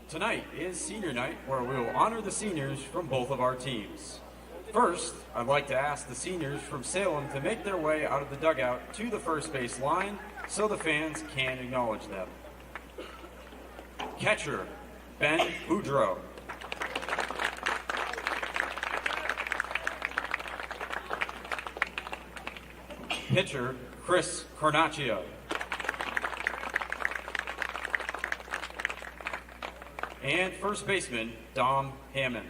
Tonight is senior night, where we will honor the seniors from both of our teams. First, I'd like to ask the seniors from Salem to make their way out of the dugout to the first base line so the fans can acknowledge them. Catcher, Ben Boudreau. Pitcher, Chris Cornacchio. And first baseman, Dom Hammond.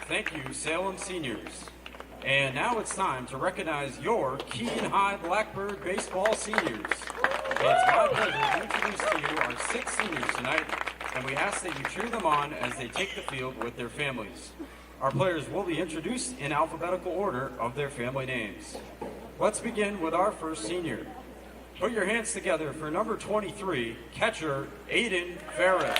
Thank you, Salem seniors. And now it's time to recognize your Keene High Blackbird baseball seniors. It's my pleasure to introduce to you our 6 seniors tonight, and we ask that you cheer them on as they take the field with their families. Our players will be introduced in alphabetical order of their family names. Let's begin with our first senior. Put your hands together for number 23, catcher Aiden Ferris.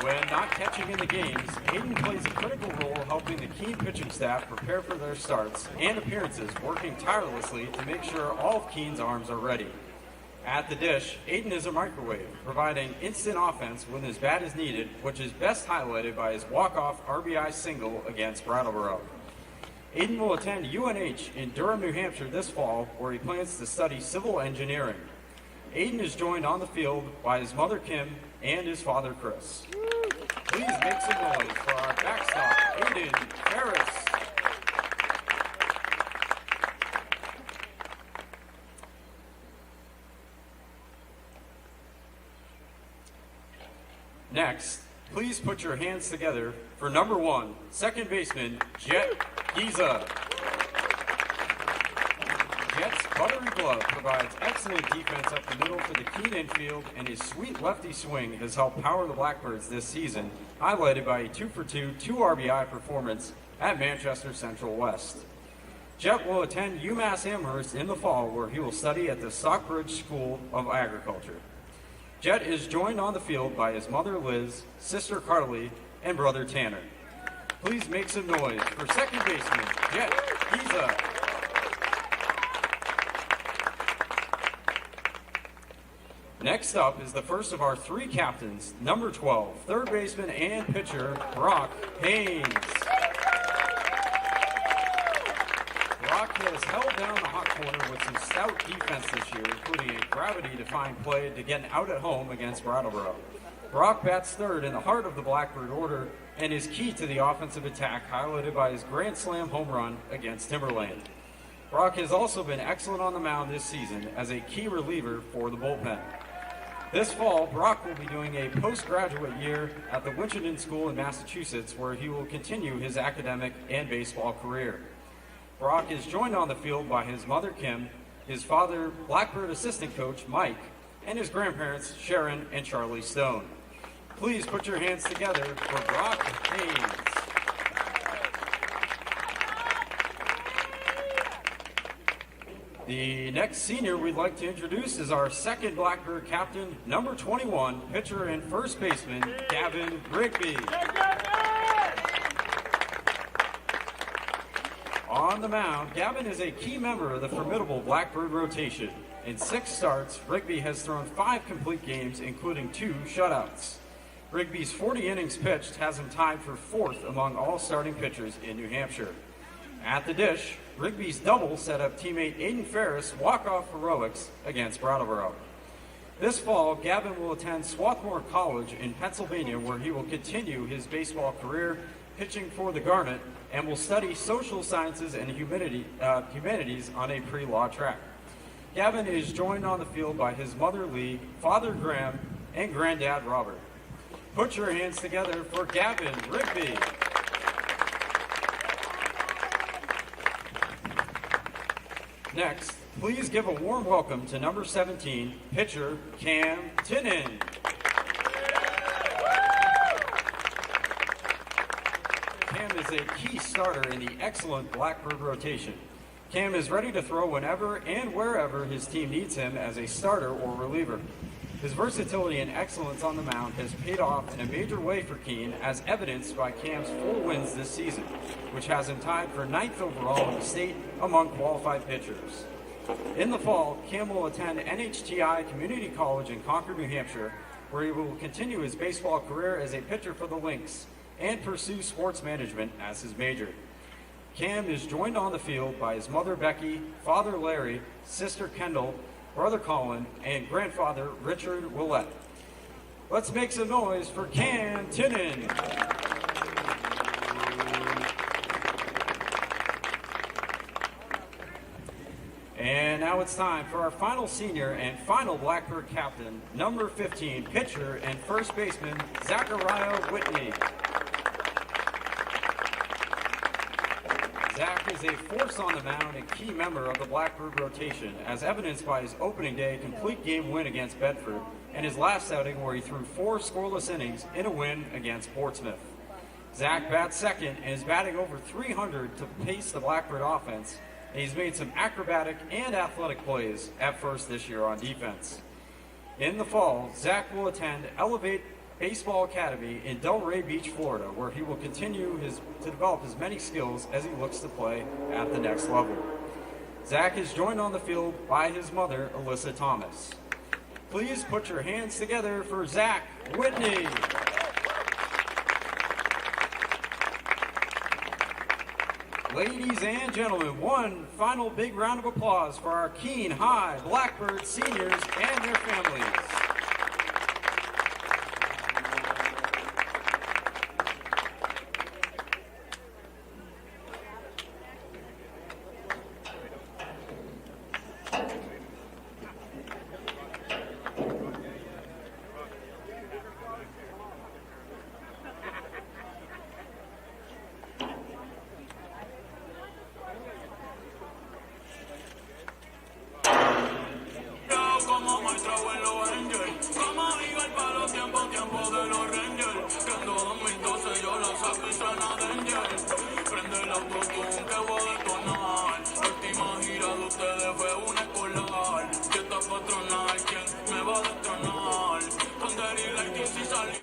When not catching in the games, Aiden plays a critical role helping the Keene pitching staff prepare for their starts and appearances, working tirelessly to make sure all of Keene's arms are ready. At the dish, Aiden is a microwave, providing instant offense when his bat is needed, which is best highlighted by his walk-off RBI single against Brattleboro. Aiden will attend UNH in Durham, New Hampshire this fall, where he plans to study civil engineering. Aiden is joined on the field by his mother Kim and his father Chris. Please make some noise for our backstop, Aiden Ferris. Next, please put your hands together for number 1, second baseman, Jet Giza. Jet's buttery glove provides excellent defense up the middle for the Keene infield, and his sweet lefty swing has helped power the Blackbirds this season, highlighted by a 2-for-2, 2 RBI performance at Manchester Central West. Jet will attend UMass Amherst in the fall, where he will study at the Stockbridge School of Agriculture. Jet is joined on the field by his mother Liz, sister Carly, and brother Tanner. Please make some noise for second baseman, Jet Giza. Next up is the first of our 3 captains, number 12, third baseman and pitcher, Brock Haynes. Brock has held down the hot corner with some stout defense this year, including a gravity-defying play to get out at home against Brattleboro. Brock bats third in the heart of the Blackbird order and is key to the offensive attack, highlighted by his grand slam home run against Timberland. Brock has also been excellent on the mound this season as a key reliever for the bullpen. This fall, Brock will be doing a postgraduate year at the Winchendon School in Massachusetts, where he will continue his academic and baseball career. Brock is joined on the field by his mother Kim, his father Blackbird assistant coach Mike, and his grandparents Sharon and Charlie Stone. Please put your hands together for Brock Haynes. The next senior we'd like to introduce is our second Blackbird captain, number 21, pitcher and first baseman, Gavin Rigby. On the mound, Gavin is a key member of the formidable Blackbird rotation. In 6 starts, Rigby has thrown 5 complete games, including 2 shutouts. Rigby's 40 innings pitched has him tied for 4th among all starting pitchers in New Hampshire. At the dish, Rigby's double set up teammate Aiden Ferris' walk-off heroics against Brattleboro. This fall, Gavin will attend Swarthmore College in Pennsylvania, where he will continue his baseball career pitching for the Garnet and will study social sciences and humanities on a pre-law track. Gavin is joined on the field by his mother Lee, father Graham, and granddad Robert. Put your hands together for Gavin Rigby. Next, please give a warm welcome to number 17, pitcher Cam Tinnen. Cam is a key starter in the excellent Blackbird rotation. Cam is ready to throw whenever and wherever his team needs him as a starter or reliever. His versatility and excellence on the mound has paid off in a major way for Keene, as evidenced by Cam's 4 wins this season, which has him tied for 9th overall in the state among qualified pitchers. In the fall, Cam will attend NHTI Community College in Concord, New Hampshire, where he will continue his baseball career as a pitcher for the Lynx and pursue sports management as his major. Cam is joined on the field by his mother Becky, father Larry, sister Kendall, brother Colin, and grandfather Richard Willett. Let's make some noise for Cam Tinnen. And now it's time for our final senior and final Blackbird captain, number 15, pitcher and first baseman, Zachariah Whitney. Zach is a force on the mound and key member of the Blackbird rotation, as evidenced by his opening day complete game win against Bedford and his last outing where he threw 4 scoreless innings in a win against Portsmouth. Zach bats second and is batting over 300 to pace the Blackbird offense, and he's made some acrobatic and athletic plays at first this year on defense. In the fall, Zach will attend Elevate Baseball Academy in Delray Beach, Florida, where he will continue to develop as many skills as he looks to play at the next level. Zach is joined on the field by his mother, Alyssa Thomas. Please put your hands together for Zach Whitney. Ladies and gentlemen, one final big round of applause for our Keene High Blackbird seniors and their families. Como muestra en los Angels, como digo el palo tiempo de los Rangers, que en 2012 yo lo saco y suena Danger, prende el autotune que voy a detonar, la última gira de ustedes fue una escolar, fiesta patronal, ¿quién me va a destronar? Thunder y Lightning si salió.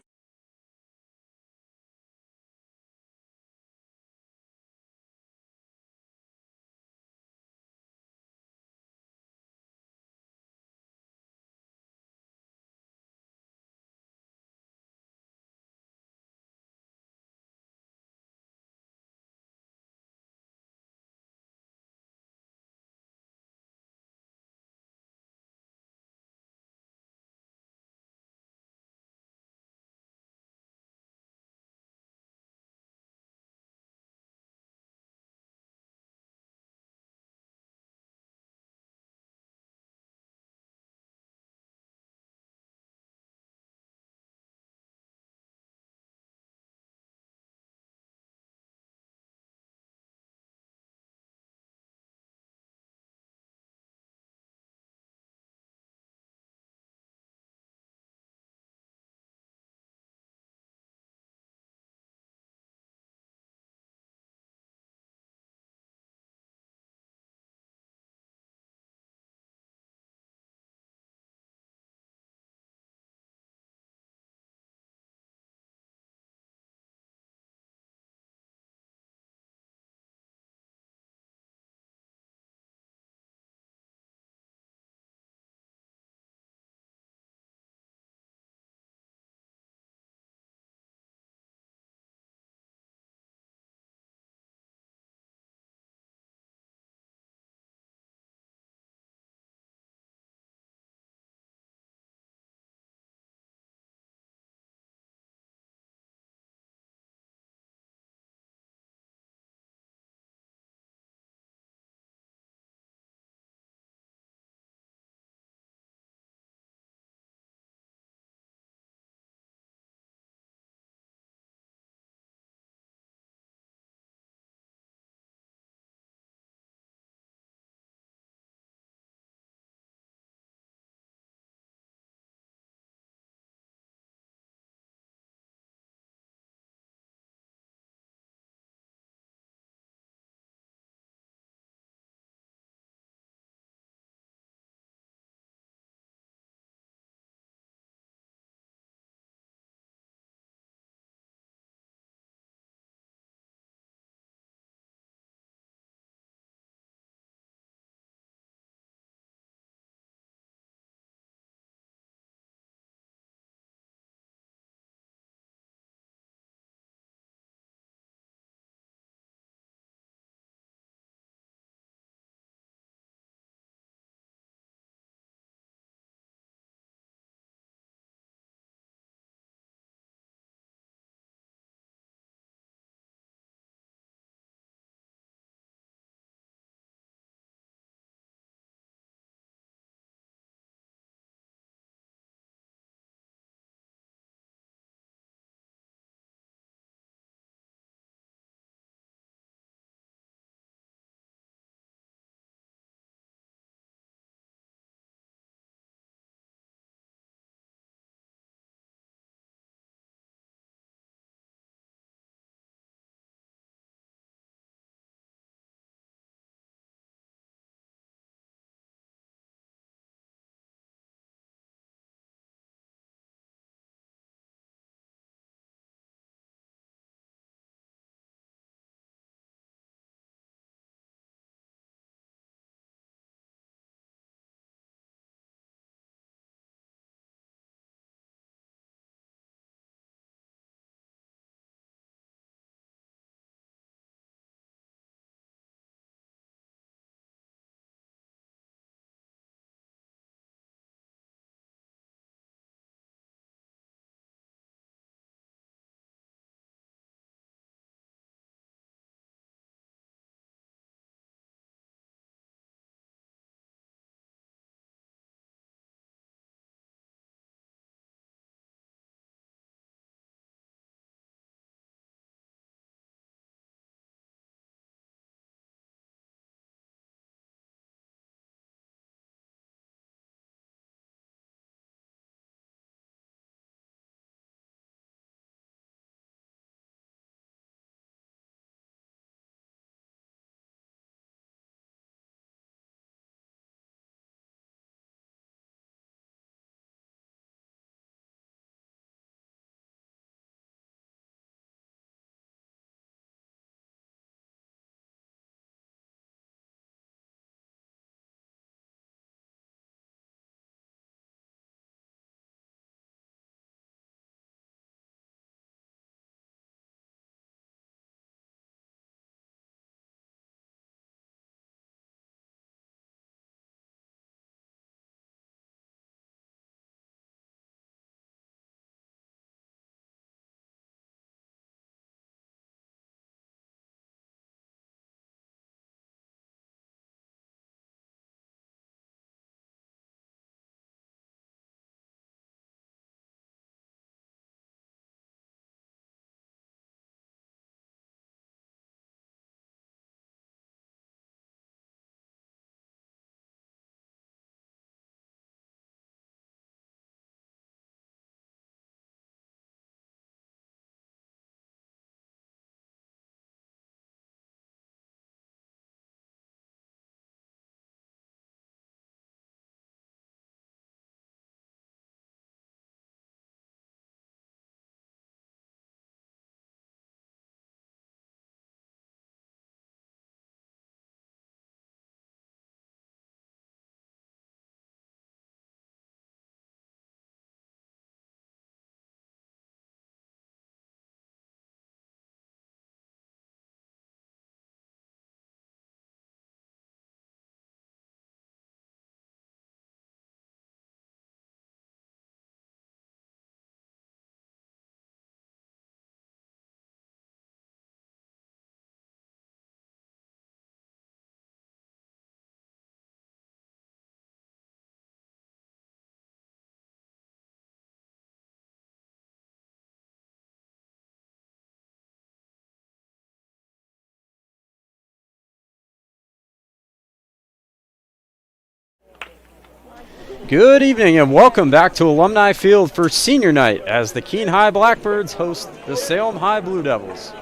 Good evening and welcome back to Alumni Field for senior night as the Keene High Blackbirds host the Salem High Blue Devils.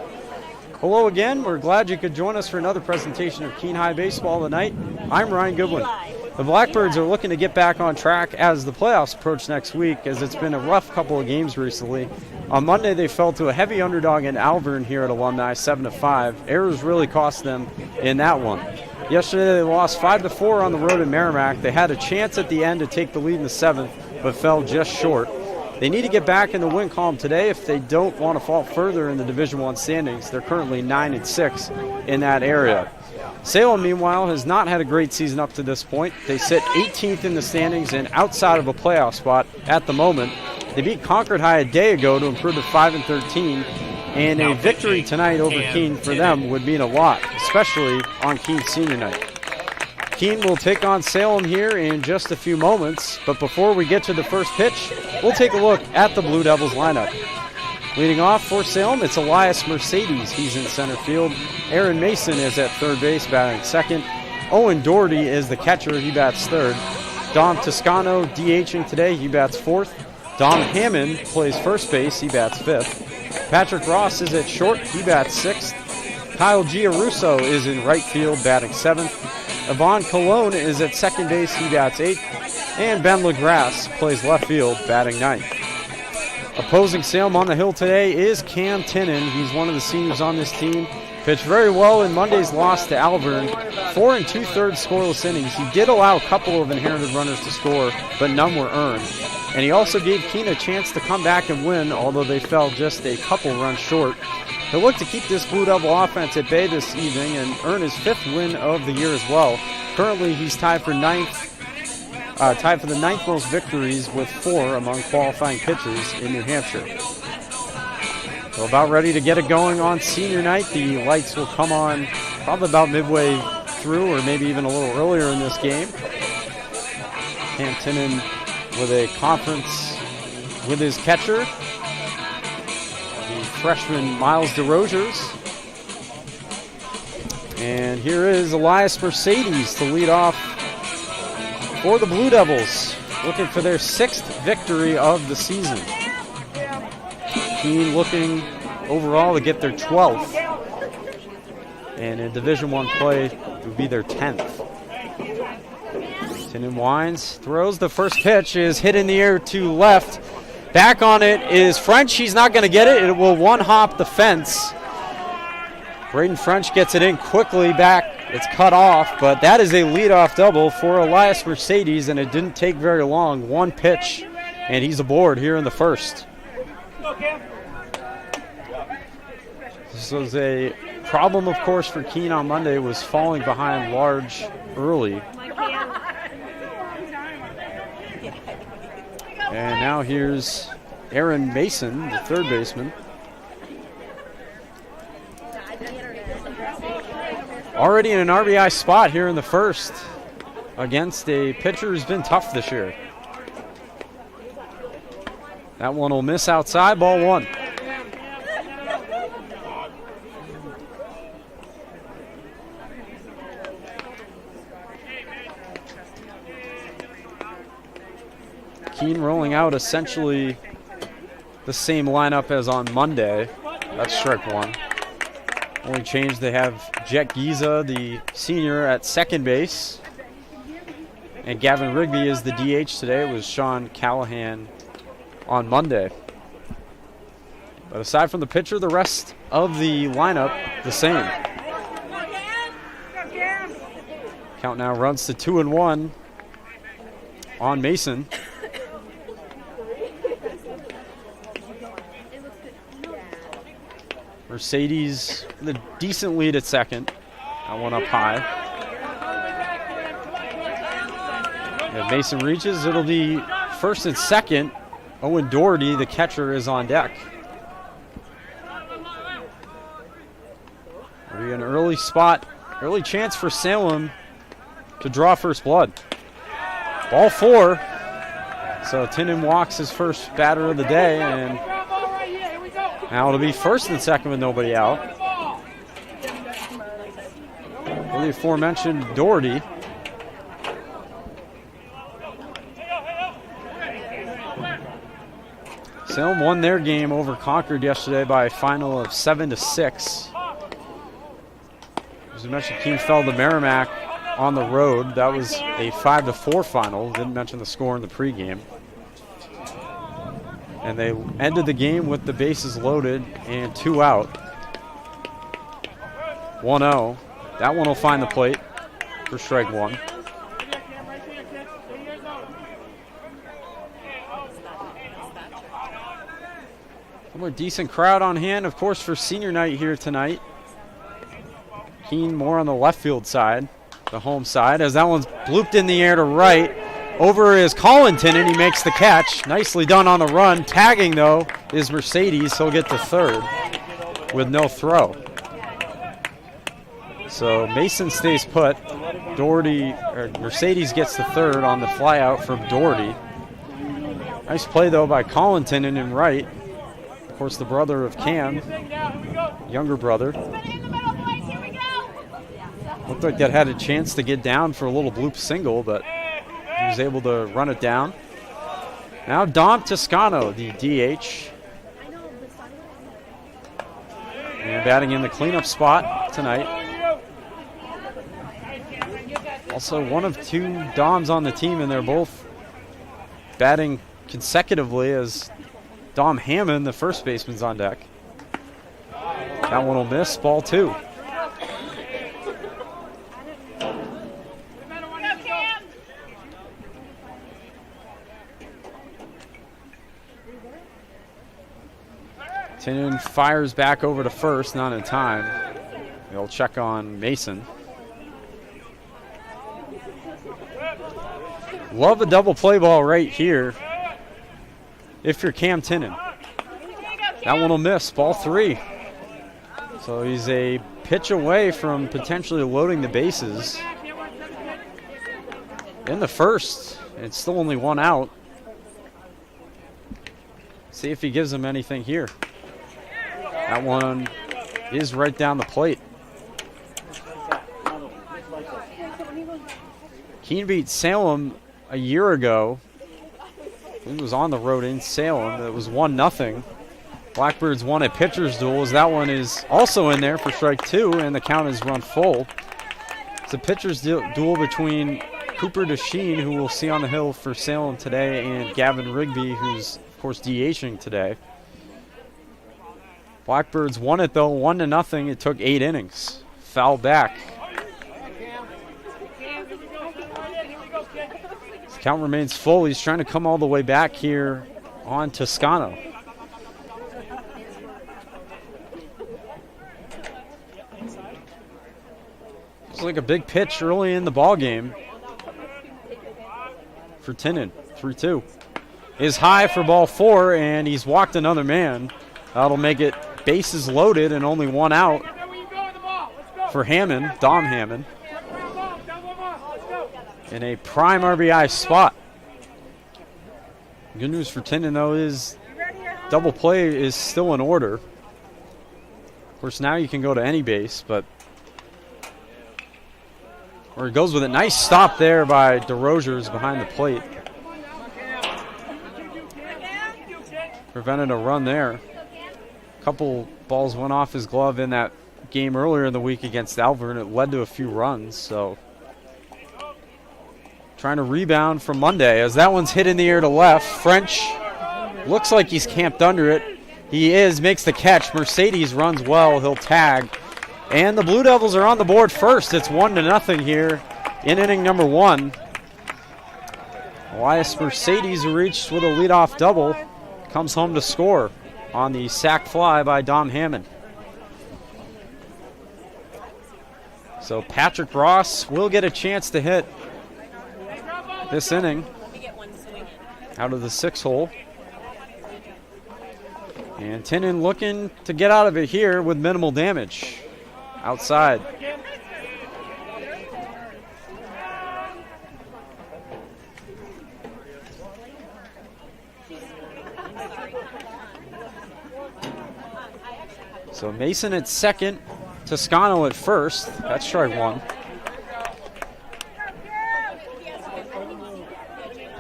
Hello again, we're glad you could join us for another presentation of Keene High Baseball tonight. I'm Ryan Goodwin. The Blackbirds are looking to get back on track as the playoffs approach next week, as it's been a rough couple of games recently. On Monday they fell to a heavy underdog in Alvern here at Alumni, 7-5. Errors really cost them in that one. Yesterday they lost 5-4 on the road in Merrimack. They had a chance at the end to take the lead in the 7th, but fell just short. They need to get back in the win column today if they don't want to fall further in the Division I standings. They're currently 9-6 in that area. Salem, meanwhile, has not had a great season up to this point. They sit 18th in the standings and outside of a playoff spot at the moment. They beat Concord High a day ago to improve to 5-13. And a victory tonight over Keene for them would mean a lot, especially on Keene's senior night. Keene will take on Salem here in just a few moments, but before we get to the first pitch, we'll take a look at the Blue Devils lineup. Leading off for Salem, it's Elias Mercedes. He's in center field. Aaron Mason is at third base, batting second. Owen Doherty is the catcher. He bats third. Dom Toscano DHing today. He bats fourth. Dom Hammond plays first base. He bats fifth. Patrick Ross is at short. He bats sixth. Kyle Giarusso is in right field, batting seventh. Yvonne Colon is at second base. He bats eighth. And Ben LaGrasse plays left field, batting ninth. Opposing Salem on the hill today is Cam Tinnen. He's one of the seniors on this team. Pitched very well in Monday's loss to Alvern. 4 2/3 scoreless innings. He did allow a couple of inherited runners to score, but none were earned. And he also gave Keene a chance to come back and win, although they fell just a couple runs short. He'll look to keep this Blue Devil offense at bay this evening and earn his 5th win of the year as well. Currently, he's tied for the 9th most victories with 4 among qualifying pitchers in New Hampshire. So about ready to get it going on senior night. The lights will come on probably about midway through or maybe even a little earlier in this game. Cam Tinnen with a conference with his catcher, the freshman Miles DeRogers. And here is Elias Mercedes to lead off for the Blue Devils, looking for their 6th victory of the season. Keene looking overall to get their 12th. And in Division I play, it would be their 10th. Tinnen winds, throws. The first pitch is hit in the air to left. Back on it is French. He's not going to get it. It will one-hop the fence. Braden French gets it in quickly back. It's cut off, but that is a leadoff double for Elias Mercedes, and it didn't take very long. One pitch, and he's aboard here in the first. This was a problem, of course, for Keene on Monday, was falling behind large early. And now here's Aaron Mason, the third baseman. Already in an RBI spot here in the first against a pitcher who's been tough this year. That one will miss outside, ball one. Keene rolling out essentially the same lineup as on Monday. That's strike one. Only change, they have Jet Giza, the senior, at second base. And Gavin Rigby is the DH today. It was Sean Callahan on Monday. But aside from the pitcher, the rest of the lineup the same. Count now runs to 2-1 on Mason. Mercedes with a decent lead at second. That one up high. If Mason reaches, it'll be first and second. Owen Doherty, the catcher, is on deck. It'll be an early spot, early chance for Salem to draw first blood. Ball 4. So Tinnen walks his first batter of the day, and now it'll be first and second with nobody out. The aforementioned Doherty. Salem won their game over Concord yesterday by a final of 7-6. As we mentioned, Keene fell to Merrimack on the road. That was a 5-4 final. Didn't mention the score in the pregame. And they ended the game with the bases loaded and 2 out. 1-0. That one will find the plate for strike 1. A decent crowd on hand, of course, for senior night here tonight. Keene more on the left field side, the home side, as that one's blooped in the air to right. Over is Collington, and he makes the catch. Nicely done on the run. Tagging, though, is Mercedes. He'll get to third with no throw. So Mason stays put. Mercedes gets the third on the flyout from Doherty. Nice play, though, by Collington and in right. Of course, the brother of Cam, younger brother. Looked like that had a chance to get down for a little bloop single, but he was able to run it down. Now Dom Toscano, the DH. And batting in the cleanup spot tonight. Also one of 2 Doms on the team, and they're both batting consecutively as Dom Hammond, the first baseman's on deck. That one will miss, ball 2. Tinnen fires back over to first, not in time. They'll check on Mason. Love a double play ball right here if you're Cam Tinnen. That one will miss, ball 3. So he's a pitch away from potentially loading the bases. In the first, it's still only 1 out. See if he gives him anything here. That one is right down the plate. Keene beat Salem a year ago. He was on the road in Salem. It was 1-0. Blackbirds won a pitcher's duel, as that one is also in there for strike 2, and the count is run full. It's a pitcher's duel between Cooper DeSheen, who we'll see on the hill for Salem today, and Gavin Rigby, who's, of course, DHing today. Blackbirds won it, though, 1-0. It took 8 innings. Foul back. The count remains full. He's trying to come all the way back here on Toscano. It's like a big pitch early in the ball game for Tinnen. 3-2 is high for ball 4, and he's walked another man. That'll make it bases loaded and only 1 out for Hammond, Dom Hammond, in a prime RBI spot. Good news for Tinnen, though, is double play is still in order. Of course, now you can go to any base, but where he goes with it. Nice stop there by DeRozier's behind the plate. Prevented a run there. A couple balls went off his glove in that game earlier in the week against Alver, and it led to a few runs. So trying to rebound from Monday as that one's hit in the air to left. French looks like he's camped under it. He is, makes the catch. Mercedes runs well. He'll tag. And the Blue Devils are on the board first. It's 1-0 here in inning number 1. Elias Mercedes reached with a leadoff double. Comes home to score on the sac fly by Dom Hammond. So Patrick Ross will get a chance to hit this inning out of the 6 hole. And Tinnen looking to get out of it here with minimal damage. Outside. So Mason at second, Toscano at first. That's strike 1.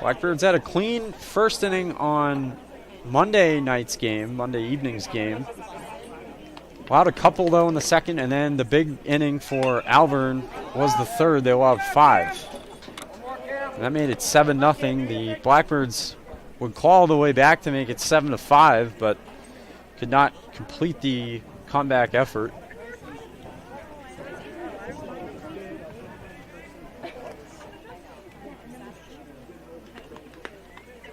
Blackbirds had a clean first inning on Monday evening's game. Allowed a couple, though, in the second, and then the big inning for Alvern was the third. They allowed 5. And that made it 7-0. The Blackbirds would claw the way back to make it 7-5, but could not complete the comeback effort.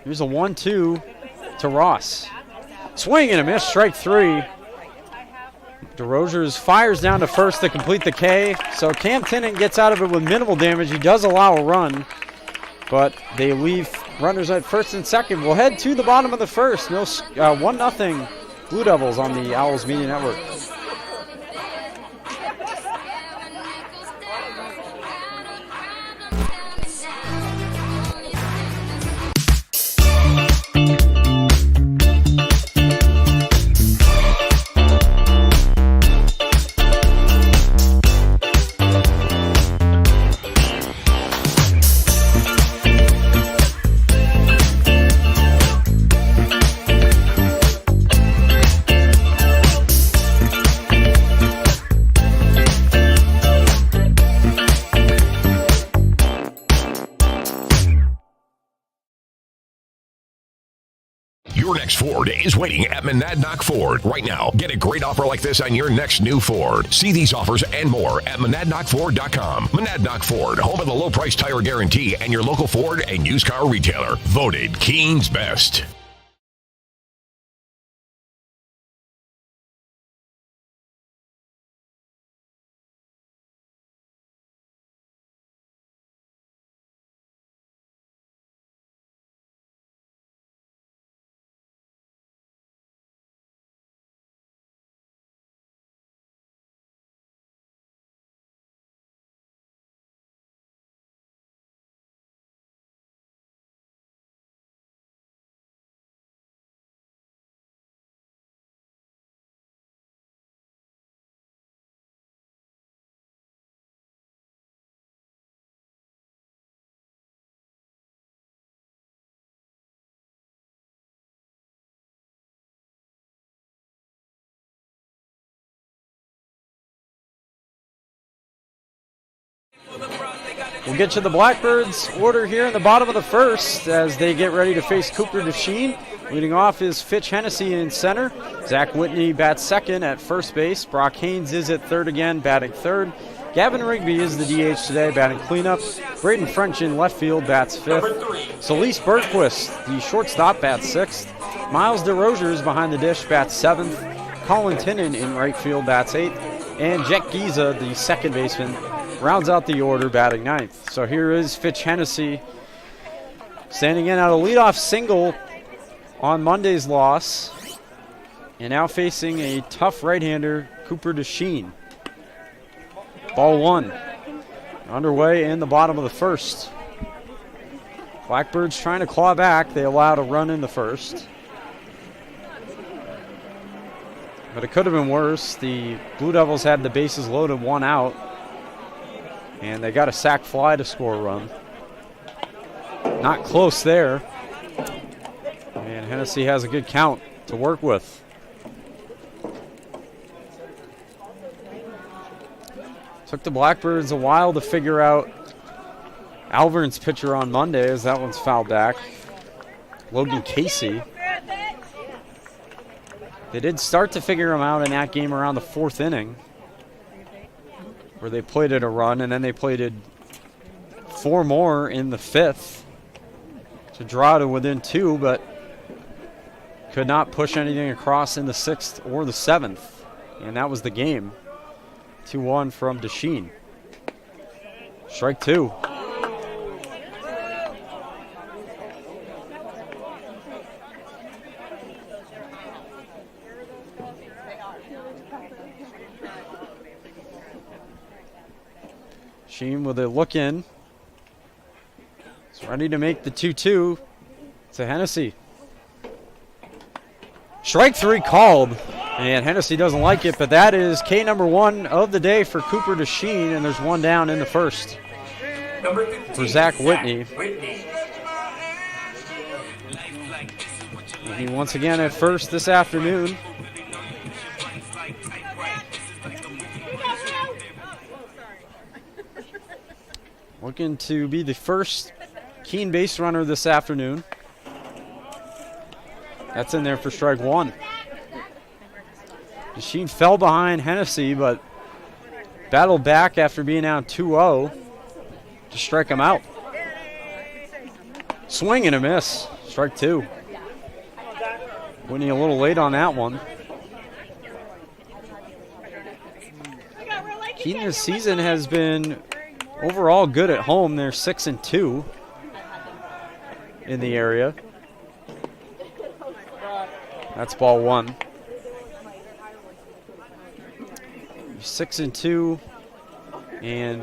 Here's a 1-2 to Ross. Swing and a miss, strike 3. DeRosiers fires down to first to complete the K. So Cam Tennant gets out of it with minimal damage. He does allow a run, but they leave runners at first and second. We'll head to the bottom of the first. 1-0 Blue Devils on the Owls Media Network. Your next Ford is waiting at Monadnock Ford. Right now, get a great offer like this on your next new Ford. See these offers and more at MonadnockFord.com. Monadnock Ford, home of the low price tire guarantee and your local Ford and used car retailer. Voted Keene's best. We'll get you the Blackbirds order here in the bottom of the first as they get ready to face Cooper DeSheen. Leading off is Fitch Hennessy in center. Zach Whitney bats second at first base. Brock Haynes is at third again, batting third. Gavin Rigby is the DH today, batting cleanup. Braden French in left field, bats fifth. Celeste Bergquist, the shortstop, bats sixth. Miles DeRosiers behind the dish, bats seventh. Colin Tinnen in right field, bats eighth. And Jet Giza, the second baseman, rounds out the order, batting ninth. So here is Fitch Hennessy standing in out a leadoff single on Monday's loss. And now facing a tough right-hander, Cooper DeSheen. Ball one. Underway in the bottom of the first. Blackbirds trying to claw back. They allowed a run in the first. But it could have been worse. The Blue Devils had the bases loaded, one out. And they got a sac fly to score a run. Not close there. And Hennessy has a good count to work with. Took the Blackbirds a while to figure out Alvern's pitcher on Monday, as that one's fouled back. Logan Casey. They did start to figure him out in that game around the fourth inning, where they plated a run, and then they plated four more in the fifth to draw to within two, but could not push anything across in the sixth or the seventh. And that was the game. 2-1 from DeSheen. Strike two. Sheen with a look in. He's ready to make the 2-2 to Hennessy. Strike three called, and Hennessy doesn't like it, but that is K number one of the day for Cooper DeSheen, and there's one down in the first for Zach Whitney. He once again at first this afternoon. Looking to be the first Keene base runner this afternoon. That's in there for strike one. Keene fell behind Hennessy, but battled back after being down 2-0 to strike him out. Swing and a miss. Strike two. Winning a little late on that one. Keene this season has been overall good at home. They're 6-2 in the area. That's ball one. 6-2,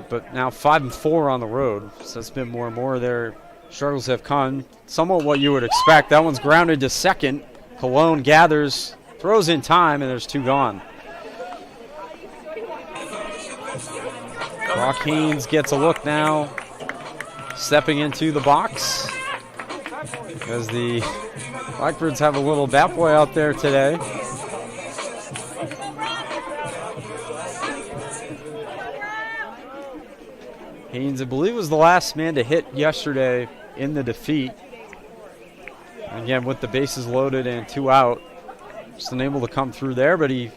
but now 5-4 on the road. So it's been more and more their struggles have come. Somewhat what you would expect. That one's grounded to second. Cologne gathers, throws in time, and there's two gone. Brock Haynes gets a look now, stepping into the box as the Blackbirds have a little bat boy out there today. Haynes, I believe, was the last man to hit yesterday in the defeat. Again, with the bases loaded and two out, just unable to come through there, but he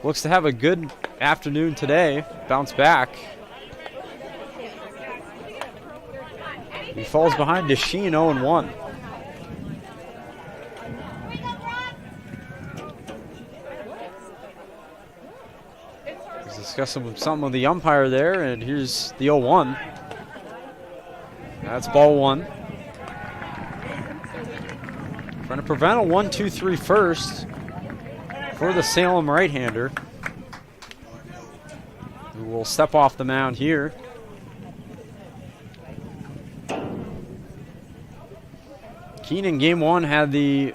looks to have a good afternoon today. Bounce back. He falls behind Keene 0-1. He's discussing something with the umpire there, and here's the 0-1. That's ball one. Trying to prevent a 1-2-3 first for the Salem right-hander, who will step off the mound here. Keene in game one had the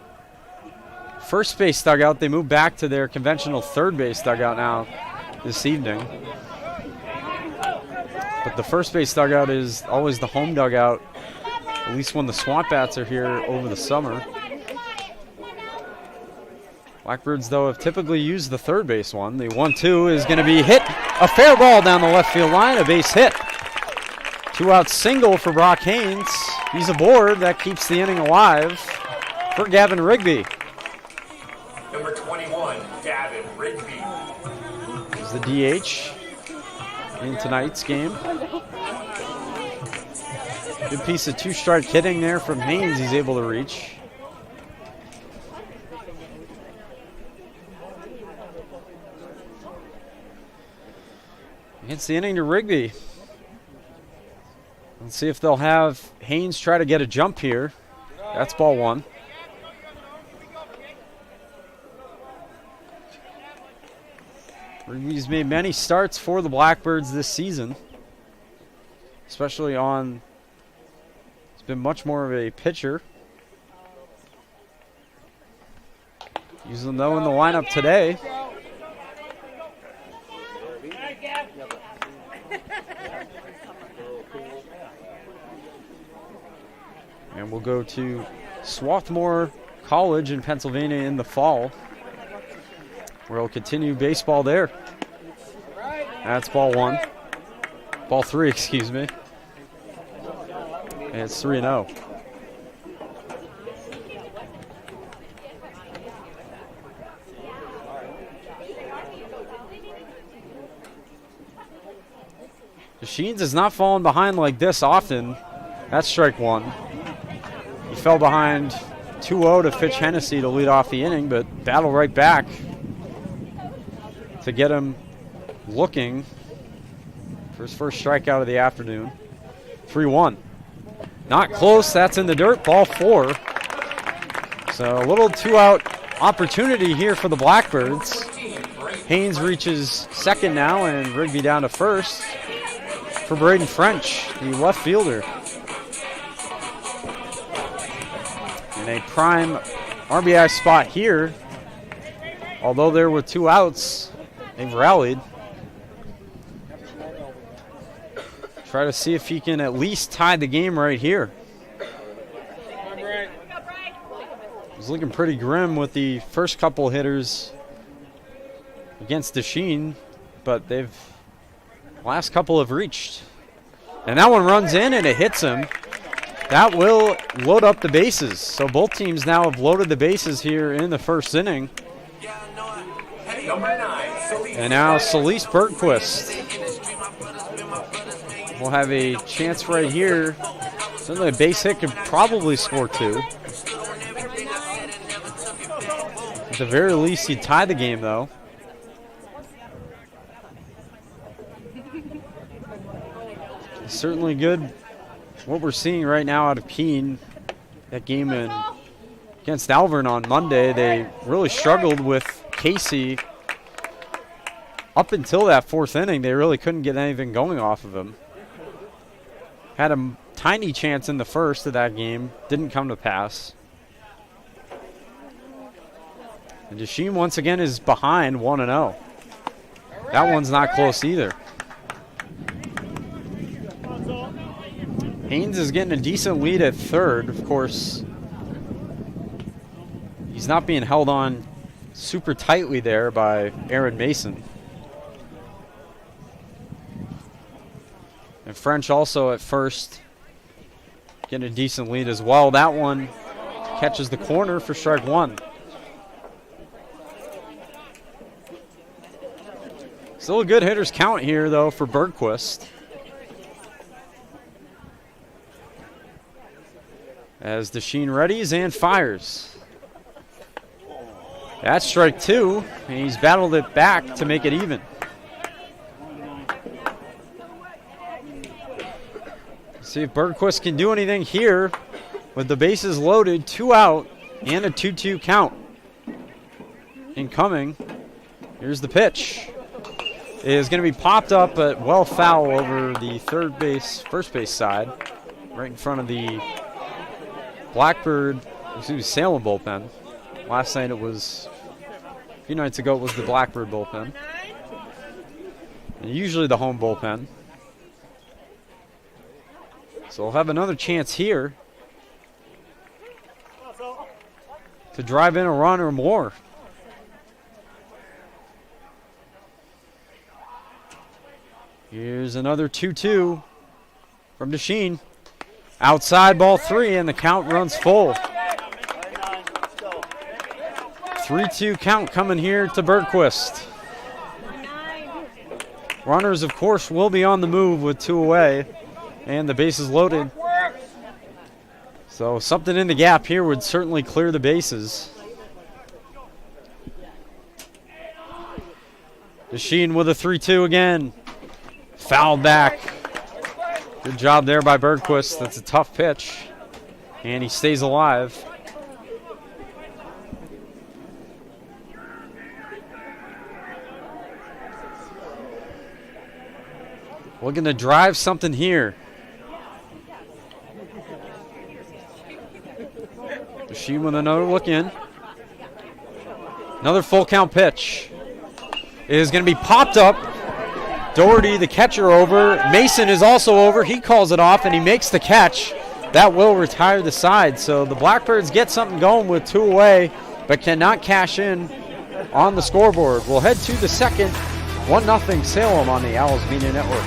first base dugout. They moved back to their conventional third base dugout now this evening. But the first base dugout is always the home dugout, at least when the Swamp Bats are here over the summer. Blackbirds, though, have typically used the third base one. The 1-2 is going to be hit. A fair ball down the left field line, a base hit. Two-out single for Brock Haynes. He's aboard. That keeps the inning alive for Gavin Rigby. Number 21, Gavin Rigby. Is the DH in tonight's game. Good piece of two-strike hitting there from Haynes he's able to reach. It's the inning to Rigby. Let's see if they'll have Haynes try to get a jump here. That's ball one. Rigby's made many starts for the Blackbirds this season, especially on, it's been much more of a pitcher. Using them though in the lineup today. And we'll go to Swarthmore College in Pennsylvania in the fall, where we'll continue baseball there. That's ball one. Ball three, excuse me. And it's 3-0. Sheens has not fallen behind like this often. That's strike one. He fell behind 2-0 to Fitch Hennessy to lead off the inning, but battle right back to get him looking for his first strikeout of the afternoon. 3-1. Not close. That's in the dirt. Ball four. So a little two-out opportunity here for the Blackbirds. Haynes reaches second now, and Rigby down to first for Braden French, the left fielder. In a prime RBI spot here. Although there were two outs, they've rallied. Try to see if he can at least tie the game right here. was looking pretty grim with the first couple hitters against Keene, but last couple have reached. And that one runs in and it hits him. That will load up the bases. So both teams now have loaded the bases here in the first inning. Number 9, Solis. And now Solis Bergquist will have a chance right here. Certainly a base hit could probably score 2. At the very least, he'd tie the game, though. Certainly good what we're seeing right now out of Keene. That game against Alvern on Monday, they really struggled with Casey. Up until that 4th inning, they really couldn't get anything going off of him. Had a tiny chance in the first of that game. Didn't come to pass. And Keene once again is behind 1-0. That one's not close either. Haynes is getting a decent lead at third. Of course, he's not being held on super tightly there by Aaron Mason. And French also at first, getting a decent lead as well. That one catches the corner for strike 1. Still a good hitter's count here, though, for Bergquist. As Keene readies and fires. That's strike 2, and he's battled it back to make it even. See if Bergquist can do anything here with the bases loaded, 2 out, and a 2-2 count. Incoming. Here's the pitch. It is going to be popped up, but well foul over the first base side, right in front of the Salem bullpen. Last night a few nights ago it was the Blackbird bullpen. And usually the home bullpen. So we'll have another chance here to drive in a run or more. Here's another 2-2 from Keene. Outside ball 3, and the count runs full. 3-2 count coming here to Bergquist. Runners, of course, will be on the move with 2 away, and the bases loaded. So something in the gap here would certainly clear the bases. Keene with a 3-2 again. Fouled back. Good job there by Bergquist. That's a tough pitch. And he stays alive. Looking to drive something here. Keene with another look in. Another full count pitch. It is going to be popped up. Doherty, the catcher, over. Mason is also over. He calls it off, and he makes the catch. That will retire the side. So the Blackbirds get something going with 2 away, but cannot cash in on the scoreboard. We'll head to the second. 1-0 Salem on the Owls Media Network.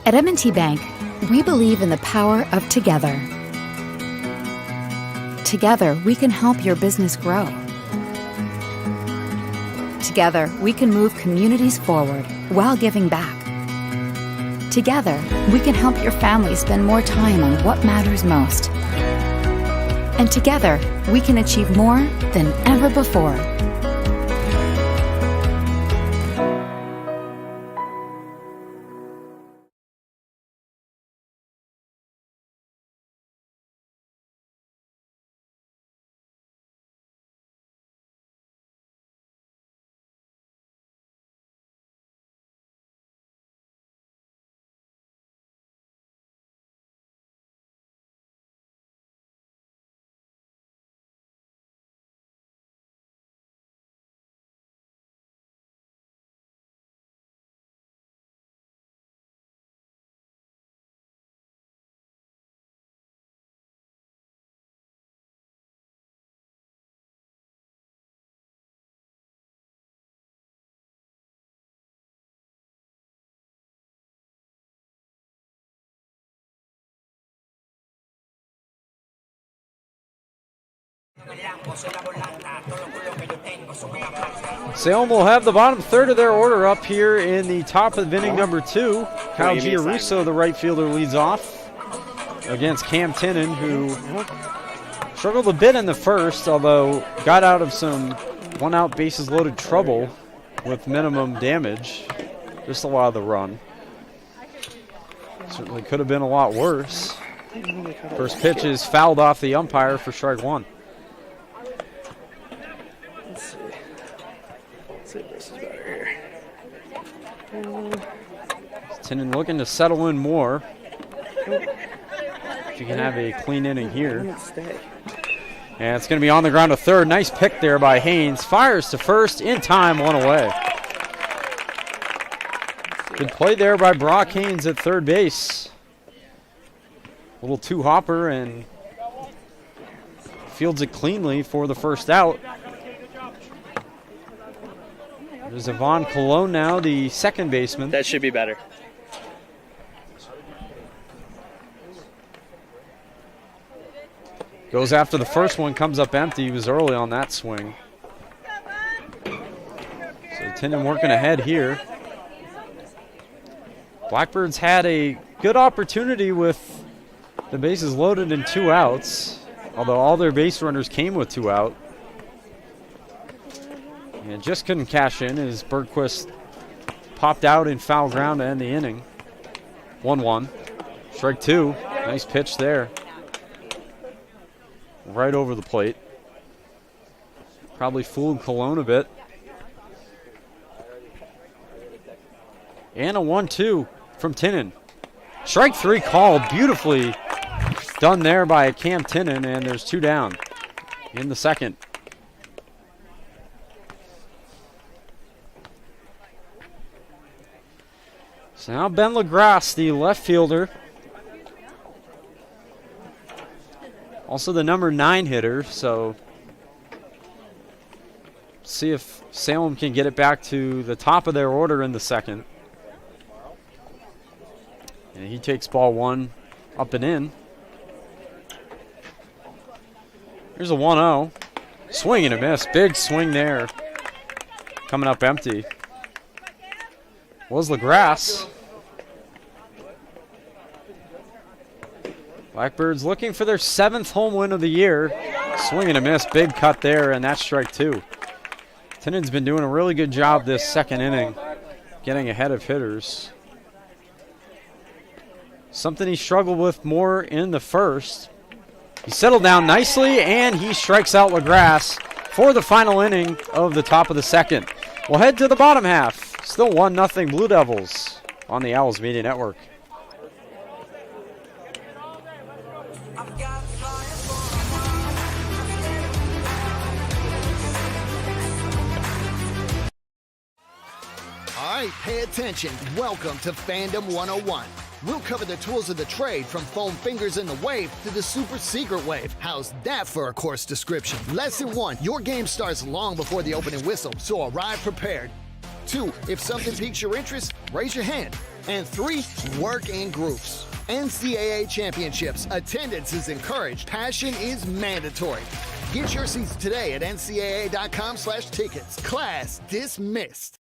At M&T Bank, we believe in the power of together. Together, we can help your business grow. Together, we can move communities forward while giving back. Together, we can help your family spend more time on what matters most. And together, we can achieve more than ever before. Salem will have the bottom third of their order up here in the top of inning number 2. Kyle Giarusso, the right fielder, leads off against Cam Tinnen, who struggled a bit in the first, although got out of some one-out bases loaded trouble with minimum damage. Just allowed the run. Certainly could have been a lot worse. First pitch is fouled off the umpire for strike 1. Let's see if this is better here. Tinnen looking to settle in more. If you can have a clean inning here. And it's going to be on the ground to third. Nice pick there by Haynes. Fires to first in time, 1 away. Good play there by Brock Haynes at third base. A little two-hopper and fields it cleanly for the first out. There's Yvonne Colon now, the second baseman. That should be better. Goes after the first one, comes up empty. He was early on that swing. So Tinnen working ahead here. Blackbirds had a good opportunity with the bases loaded and 2 outs, although all their base runners came with 2 out. And just couldn't cash in as Bergquist popped out in foul ground to end the inning. 1-1. Strike 2. Nice pitch there. Right over the plate. Probably fooled Cologne a bit. And a 1-2 from Tinnen. Strike 3 called. Beautifully done there by Cam Tinnen, and there's 2 down in the second. So now Ben LaGrasse, the left fielder, also the number 9 hitter, so see if Salem can get it back to the top of their order in the second. And he takes ball 1 up and in. Here's a 1-0. Swing and a miss. Big swing there. Coming up empty. Was LaGrasse. Blackbirds looking for their 7th home win of the year. Swing and a miss. Big cut there, and that's strike 2. Tinnen's been doing a really good job this second inning, getting ahead of hitters. Something he struggled with more in the first. He settled down nicely, and he strikes out LaGrasse for the final inning of the top of the second. We'll head to the bottom half. Still 1-0 Blue Devils on the Owls Media Network. All right, pay attention. Welcome to Fandom 101. We'll cover the tools of the trade from foam fingers in the wave to the super secret wave. How's that for a course description? Lesson 1, your game starts long before the opening whistle, so arrive prepared. 2, if something piques your interest, raise your hand. And 3, work in groups. NCAA championships. Attendance is encouraged. Passion is mandatory. Get your seats today at ncaa.com/tickets. Class dismissed.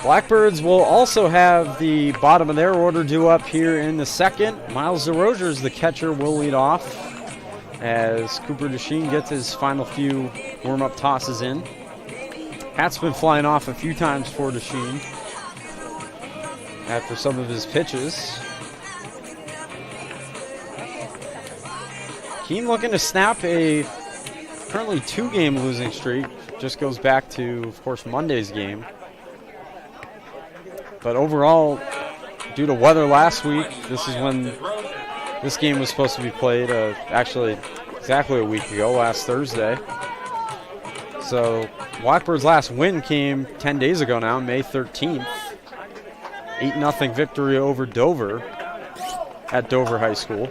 Blackbirds will also have the bottom of their order due up here in the second. Miles DeRogers, the catcher, will lead off as Cooper DeSheen gets his final few warm-up tosses in. Hat's been flying off a few times for DeSheen after some of his pitches. Keene looking to snap a currently 2-game losing streak. Just goes back to, of course, Monday's game. But overall, due to weather last week, this is when this game was supposed to be played. Actually, exactly a week ago, last Thursday. So Blackbird's last win came 10 days ago now, May 13th. 8-0 victory over Dover at Dover High School.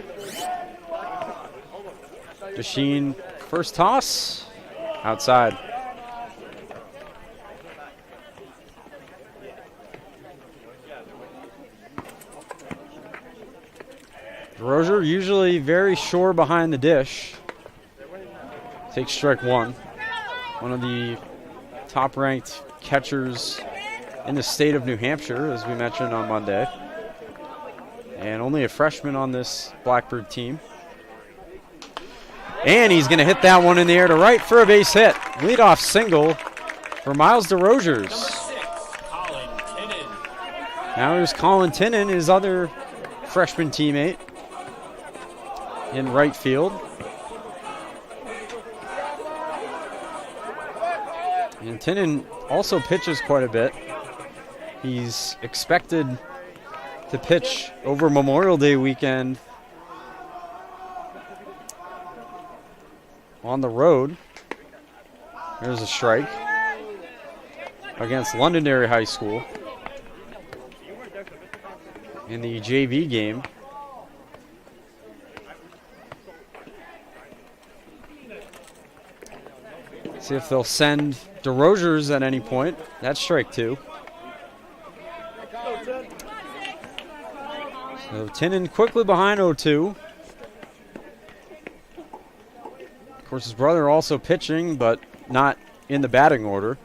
Desheen, first toss, outside. Rozier usually very sure behind the dish. Takes strike one. One of the top-ranked catchers in the state of New Hampshire, as we mentioned on Monday. And only a freshman on this Blackbird team. And he's going to hit that one in the air to right for a base hit. Leadoff single for Miles DeRosiers. Now here's Colin Tinnen, his other freshman teammate, in right field. And Tinnen also pitches quite a bit. He's expected to pitch over Memorial Day weekend on the road. There's a strike against Londonderry High School in the JV game. See if they'll send DeRosiers at any point. That's strike two. So Tinnen quickly behind 0-2. Of course, his brother also pitching, but not in the batting order.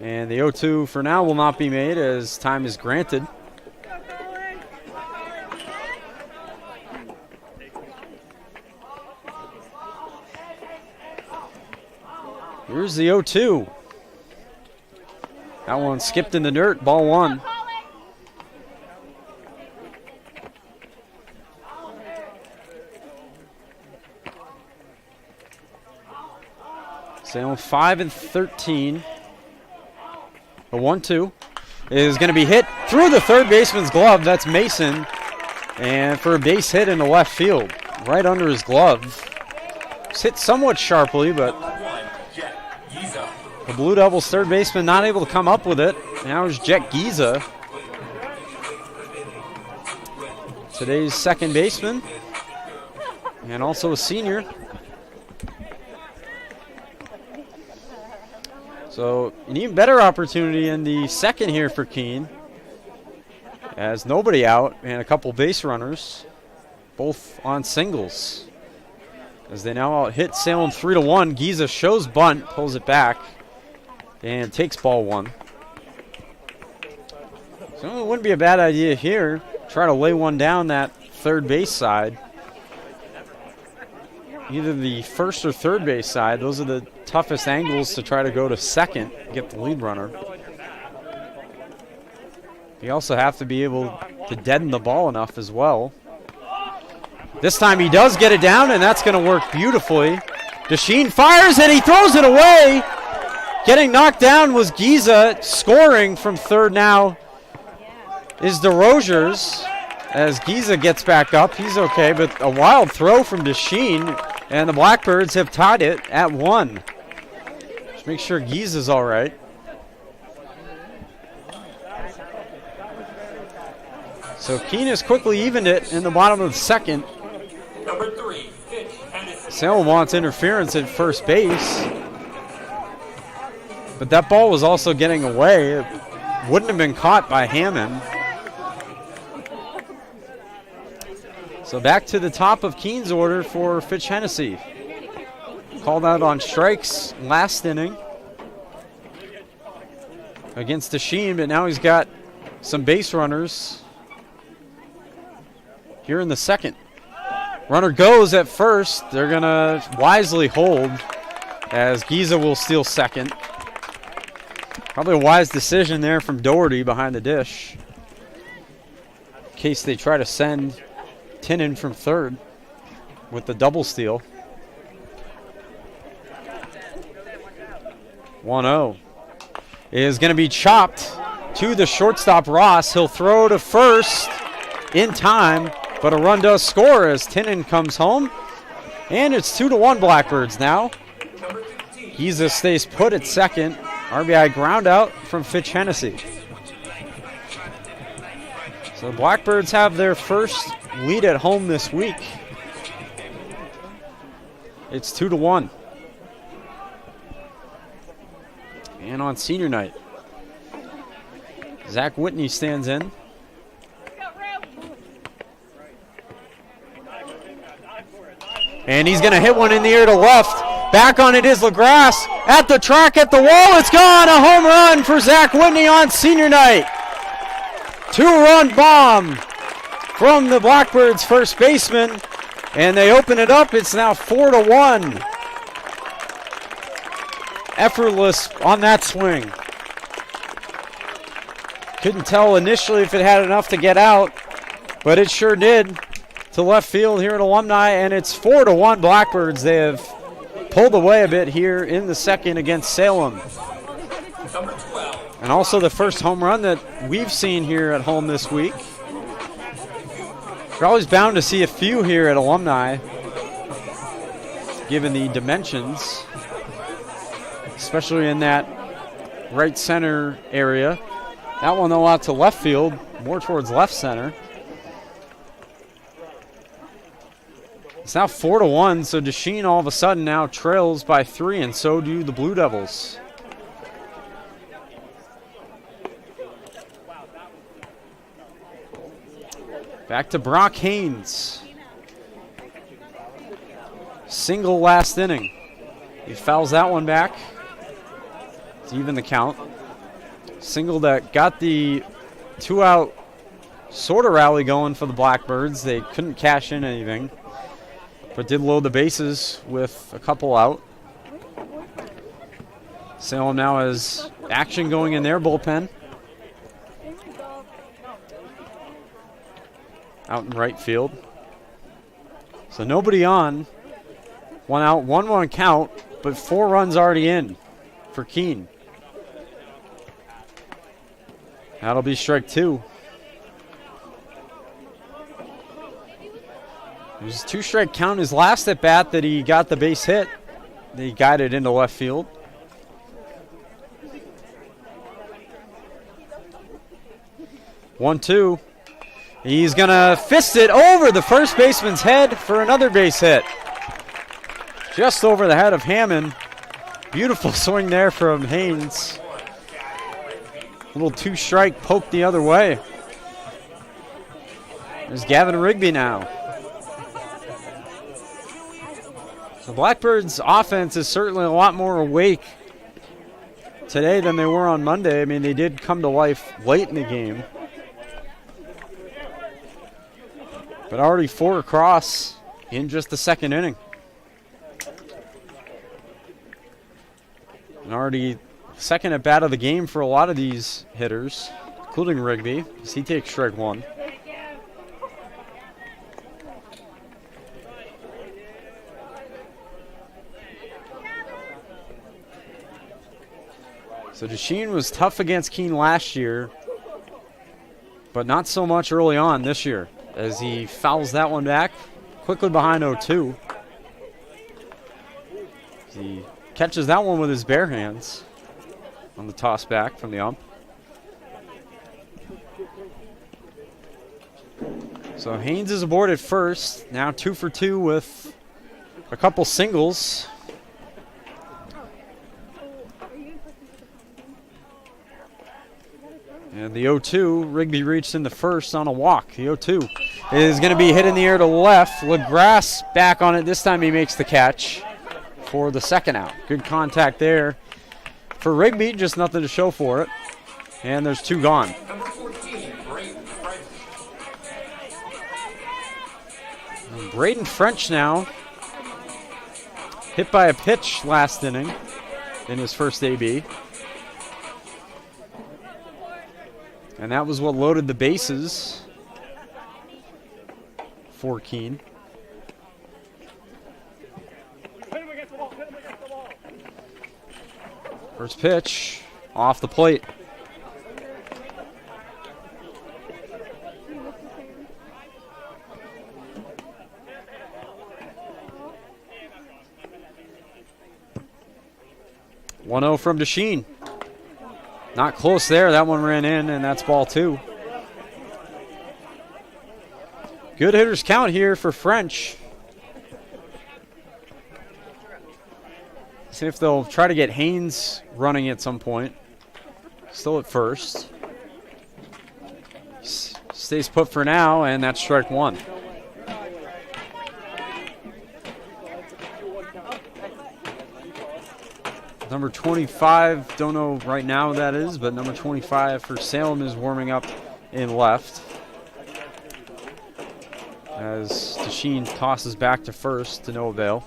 And the 0-2 for now will not be made as time is granted. Here's the 0-2. That one skipped in the dirt, ball one. Salem 5-13. A 1-2 is going to be hit through the third baseman's glove. That's Mason. And for a base hit in the left field, right under his glove. It's hit somewhat sharply, but the Blue Devils third baseman not able to come up with it. Now is Jet Giza, today's second baseman, and also a senior. So an even better opportunity in the second here for Keene, as nobody out and a couple base runners, both on singles. As they now out hit Salem 3-1. Giza shows bunt, pulls it back, and takes ball one. So it wouldn't be a bad idea here. Try to lay one down that third base side. Either the first or third base side. Those are the toughest angles to try to go to second, get the lead runner. You also have to be able to deaden the ball enough as well. This time he does get it down, and that's going to work beautifully. Desheen fires and he throws it away. Getting knocked down was Giza. Scoring from third now is DeRosiers. As Giza gets back up, he's okay, but a wild throw from Desheen, and the Blackbirds have tied it at 1. Just make sure Giza's all right. So Keene has quickly evened it in the bottom of the second. Number 3, Salem wants interference at first base. But that ball was also getting away. It wouldn't have been caught by Hammond. So back to the top of Keene's order for Fitch Hennessy. Called out on strikes last inning against Desheen, but now he's got some base runners here in the second. Runner goes at first. They're going to wisely hold as Giza will steal second. Probably a wise decision there from Doherty behind the dish, in case they try to send Tinnen from third with the double steal. 1-0 is going to be chopped to the shortstop Ross. He'll throw to first in time. but a run does score as Tinnen comes home. And it's 2-1 Blackbirds now. Giza stays put at second. RBI ground out from Fitch Hennessy. So the Blackbirds have their first lead at home this week. It's 2-1. And on senior night, Zach Whitney stands in. And he's going to hit one in the air to left. Back on it is LaGrasse. At the track, at the wall, it's gone. A home run for Zach Whitney on senior night. 2-run bomb from the Blackbirds' first baseman. And they open it up. It's now 4-1. Effortless on that swing. Couldn't tell initially if it had enough to get out, but it sure did. To left field here at Alumni, and it's 4-1 Blackbirds. They have pulled away a bit here in the second against Salem. And also the first home run that we've seen here at home this week. We're always bound to see a few here at Alumni, given the dimensions, especially in that right center area. That one though out to left field, more towards left center. It's now 4-1, so Desheen all of a sudden now trails by 3, and so do the Blue Devils. Back to Brock Haynes. Single last inning. He fouls that one back. It's even the count. Single that got the 2-out sort of rally going for the Blackbirds. They couldn't cash in anything, but did load the bases with a couple out. Salem now has action going in their bullpen. Out in right field. So nobody on. 1 out, 1-1 count, but 4 runs already in for Keene. That'll be strike 2. It was a 2-strike count his last at bat that he got the base hit. He guided into left field. One, 2. He's going to fist it over the first baseman's head for another base hit. Just over the head of Hammond. Beautiful swing there from Haynes. Little 2-strike poke the other way. There's Gavin Rigby now. The Blackbirds' offense is certainly a lot more awake today than they were on Monday. I mean, they did come to life late in the game. But already 4 across in just the second inning. And already second at bat of the game for a lot of these hitters, including Rigby, as he takes strike 1. So Desheen was tough against Keene last year, but not so much early on this year, as he fouls that one back quickly behind 0-2. He catches that one with his bare hands on the toss back from the ump. So Haynes is aboard at first, now 2 for 2 with a couple singles. And the 0-2, Rigby reached in the first on a walk. The 0-2 is going to be hit in the air to left. LaGrasse back on it. This time he makes the catch for the second out. Good contact there for Rigby, just nothing to show for it. And there's 2 gone. Braden French now hit by a pitch last inning in his first AB. And that was what loaded the bases for Keene. First pitch off the plate. 1-0 from Keene. Not close there. That one ran in, and that's ball 2. Good hitters count here for French. See if they'll try to get Haynes running at some point. Still at first. Stays put for now, and that's strike 1. Number 25, don't know right now who that is, but number 25 for Salem is warming up in left. As Keene tosses back to first to no avail.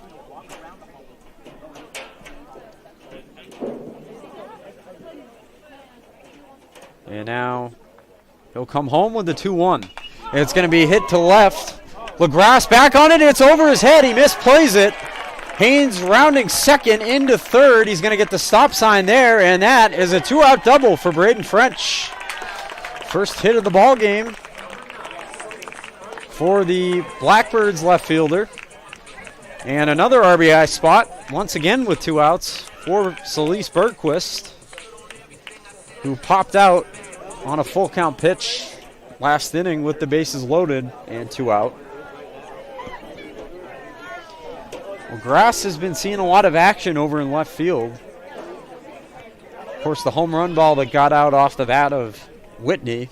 And now he'll come home with the 2-1. It's going to be hit to left. LaGrasse back on it. It's over his head. He misplays it. Haynes rounding second into third. He's going to get the stop sign there, and that is a 2-out double for Braden French. First hit of the ball game for the Blackbirds left fielder. And another RBI spot, once again with 2 outs for Celise Bergquist, who popped out on a full count pitch last inning with the bases loaded and 2 out. Well, Grass has been seeing a lot of action over in left field. Of course, the home run ball that got out off the bat of Whitney.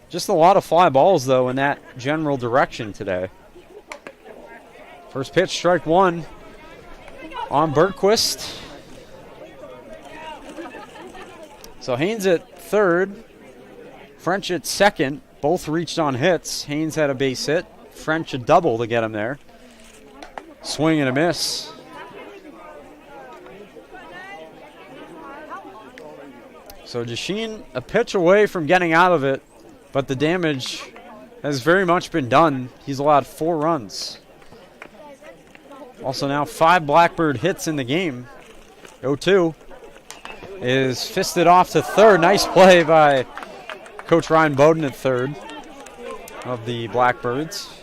Just a lot of fly balls, though, in that general direction today. First pitch, strike 1 on Bergquist. So Haynes at third, French at second. Both reached on hits. Haynes had a base hit. French a double to get him there. Swing and a miss. So Keene a pitch away from getting out of it, but the damage has very much been done. He's allowed 4 runs. Also now 5 Blackbird hits in the game. 0-2 is fisted off to third. Nice play by Coach Ryan Bowden at third of the Blackbirds.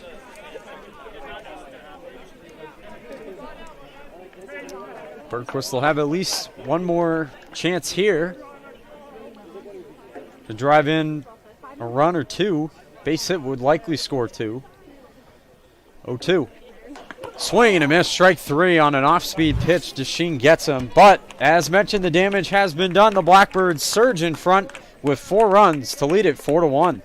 Bergquist will have at least one more chance here to drive in a run or 2. Base hit would likely score 2. 0-2. Swing and a miss, strike 3 on an off-speed pitch. Keene gets him, but as mentioned, the damage has been done. The Blackbirds surge in front with 4 runs to lead it 4-1.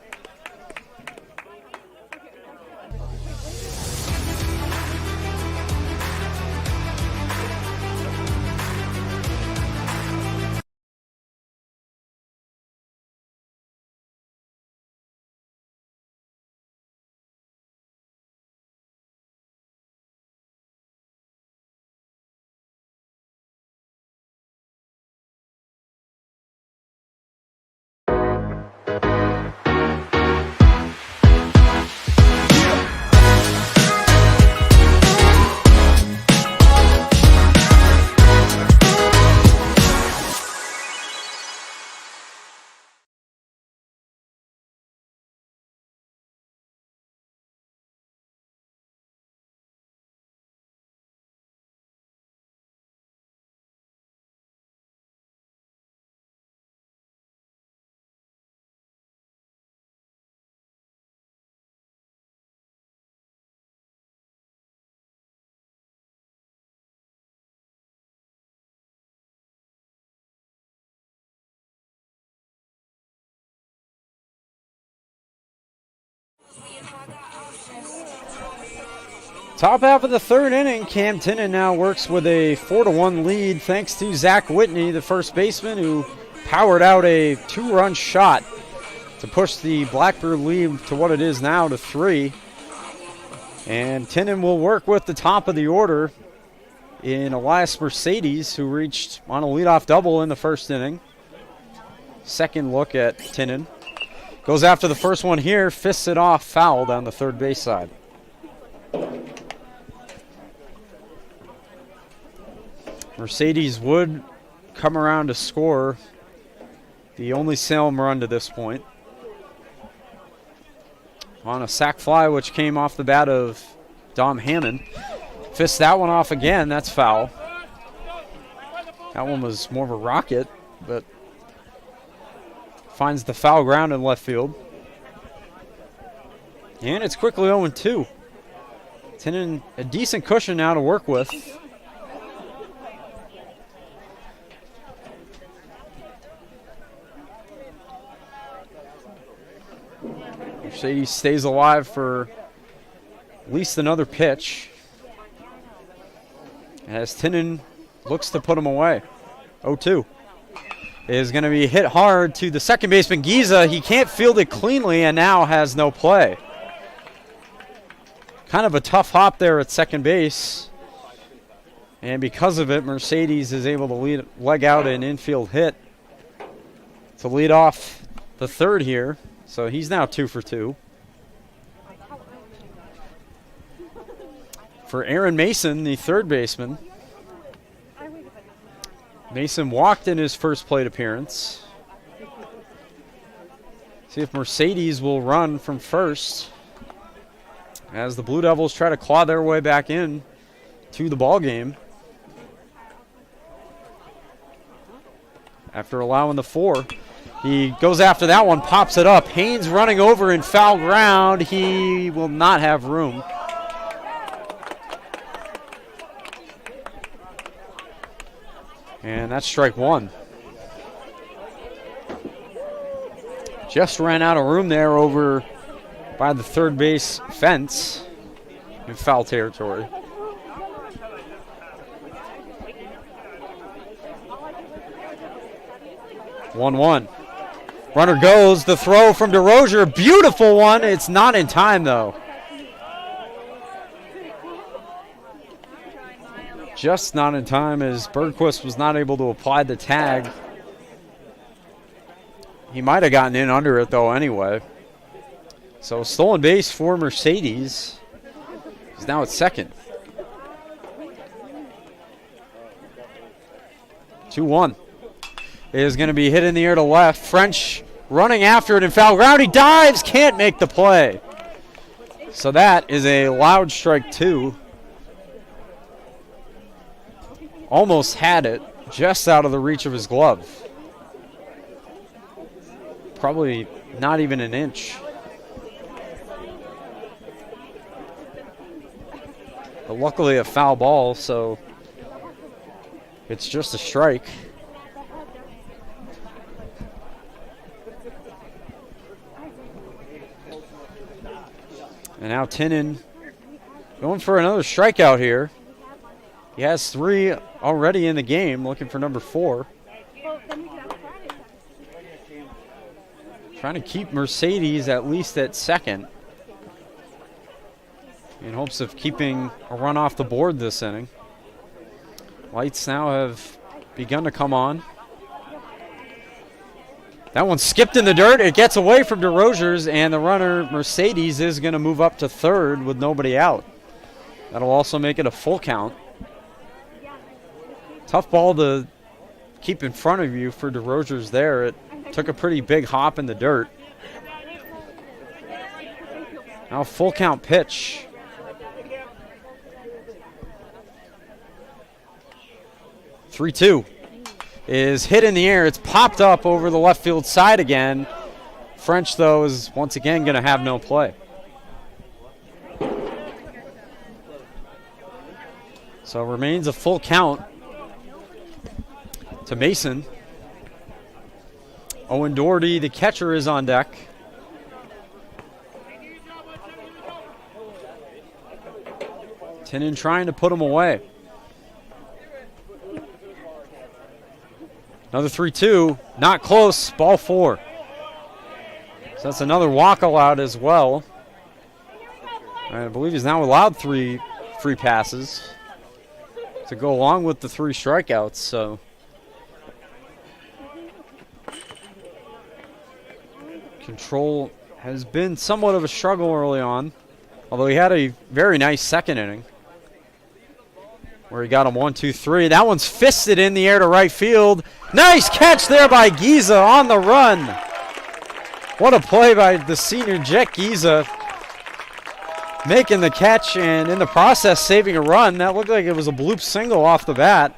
Top half of the third inning, Cam Tinnen now works with a 4-1 lead thanks to Zach Whitney, the first baseman, who powered out a 2-run shot to push the Blackbird lead to what it is now to 3. And Tinnen will work with the top of the order in Elias Mercedes, who reached on a leadoff double in the first inning. Second look at Tinnen. Goes after the first one here, fists it off, foul down the third base side. Mercedes would come around to score the only Salem run to this point on a sac fly, which came off the bat of Dom Hammond. Fists that one off again. That's foul. That one was more of a rocket, but finds the foul ground in left field. And it's quickly 0-2. Tinnin a decent cushion now to work with. Mercedes stays alive for at least another pitch, as Tinnin looks to put him away. 0-2 is going to be hit hard to the second baseman, Giza. He can't field it cleanly and now has no play. Kind of a tough hop there at second base. And because of it, Mercedes is able to leg out an infield hit to lead off the third here. So he's now 2 for 2. For Aaron Mason, the third baseman. Mason walked in his first plate appearance. See if Mercedes will run from first as the Blue Devils try to claw their way back in to the ball game after allowing the 4. He goes after that one, pops it up. Haynes running over in foul ground. He will not have room. And that's strike 1. Just ran out of room there over by the third base fence in foul territory. One. Runner goes. The throw from DeRozier. Beautiful one. It's not in time, though. Just not in time, as Bergquist was not able to apply the tag. He might have gotten in under it, though, anyway. So stolen base for Mercedes. He's now at second. 2-1. It is going to be hit in the air to left. French running after it in foul ground. He dives, can't make the play. So that is a loud strike 2. Almost had it, just out of the reach of his glove. Probably not even an inch. But luckily a foul ball, so it's just a strike. And now Tinnin going for another strikeout here. He has 3 already in the game, looking for number 4. Trying to keep Mercedes at least at second in hopes of keeping a run off the board this inning. Lights now have begun to come on. That one skipped in the dirt. It gets away from DeRozier's, and the runner, Mercedes, is going to move up to third with nobody out. That'll also make it a full count. Tough ball to keep in front of you for DeRozier's there. It took a pretty big hop in the dirt. Now full count pitch. Three-2 is hit in the air. It's popped up over the left field side again. French, though, is once again going to have no play. So remains a full count to Mason. Owen Doherty, the catcher, is on deck. Tinnin trying to put him away. Another 3-2, not close, ball 4. So that's another walk allowed as well. I believe he's now allowed 3 free passes to go along with the 3 strikeouts, so. Control has been somewhat of a struggle early on, although he had a very nice second inning where he got him 1-2-3. That one's fisted in the air to right field. Nice catch there by Giza on the run. What a play by the senior Jet Giza, making the catch and in the process saving a run. That looked like it was a bloop single off the bat,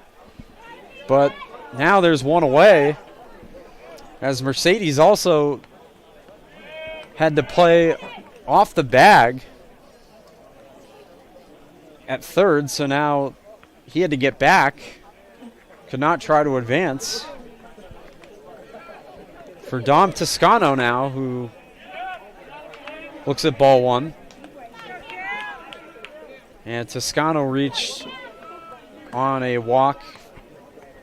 but now there's one away, as Mercedes also had to play off the bag at third, so now he had to get back, could not try to advance. For Dom Toscano now, who looks at ball one. And Toscano reached on a walk,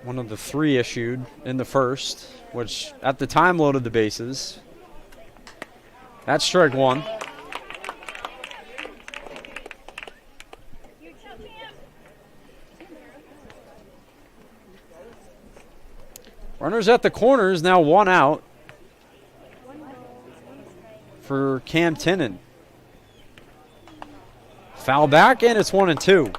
one of the 3 issued in the first, which at the time loaded the bases. That's strike 1. Runners at the corners, now 1 out for Cam Tinnen. Foul back, and it's 1-2.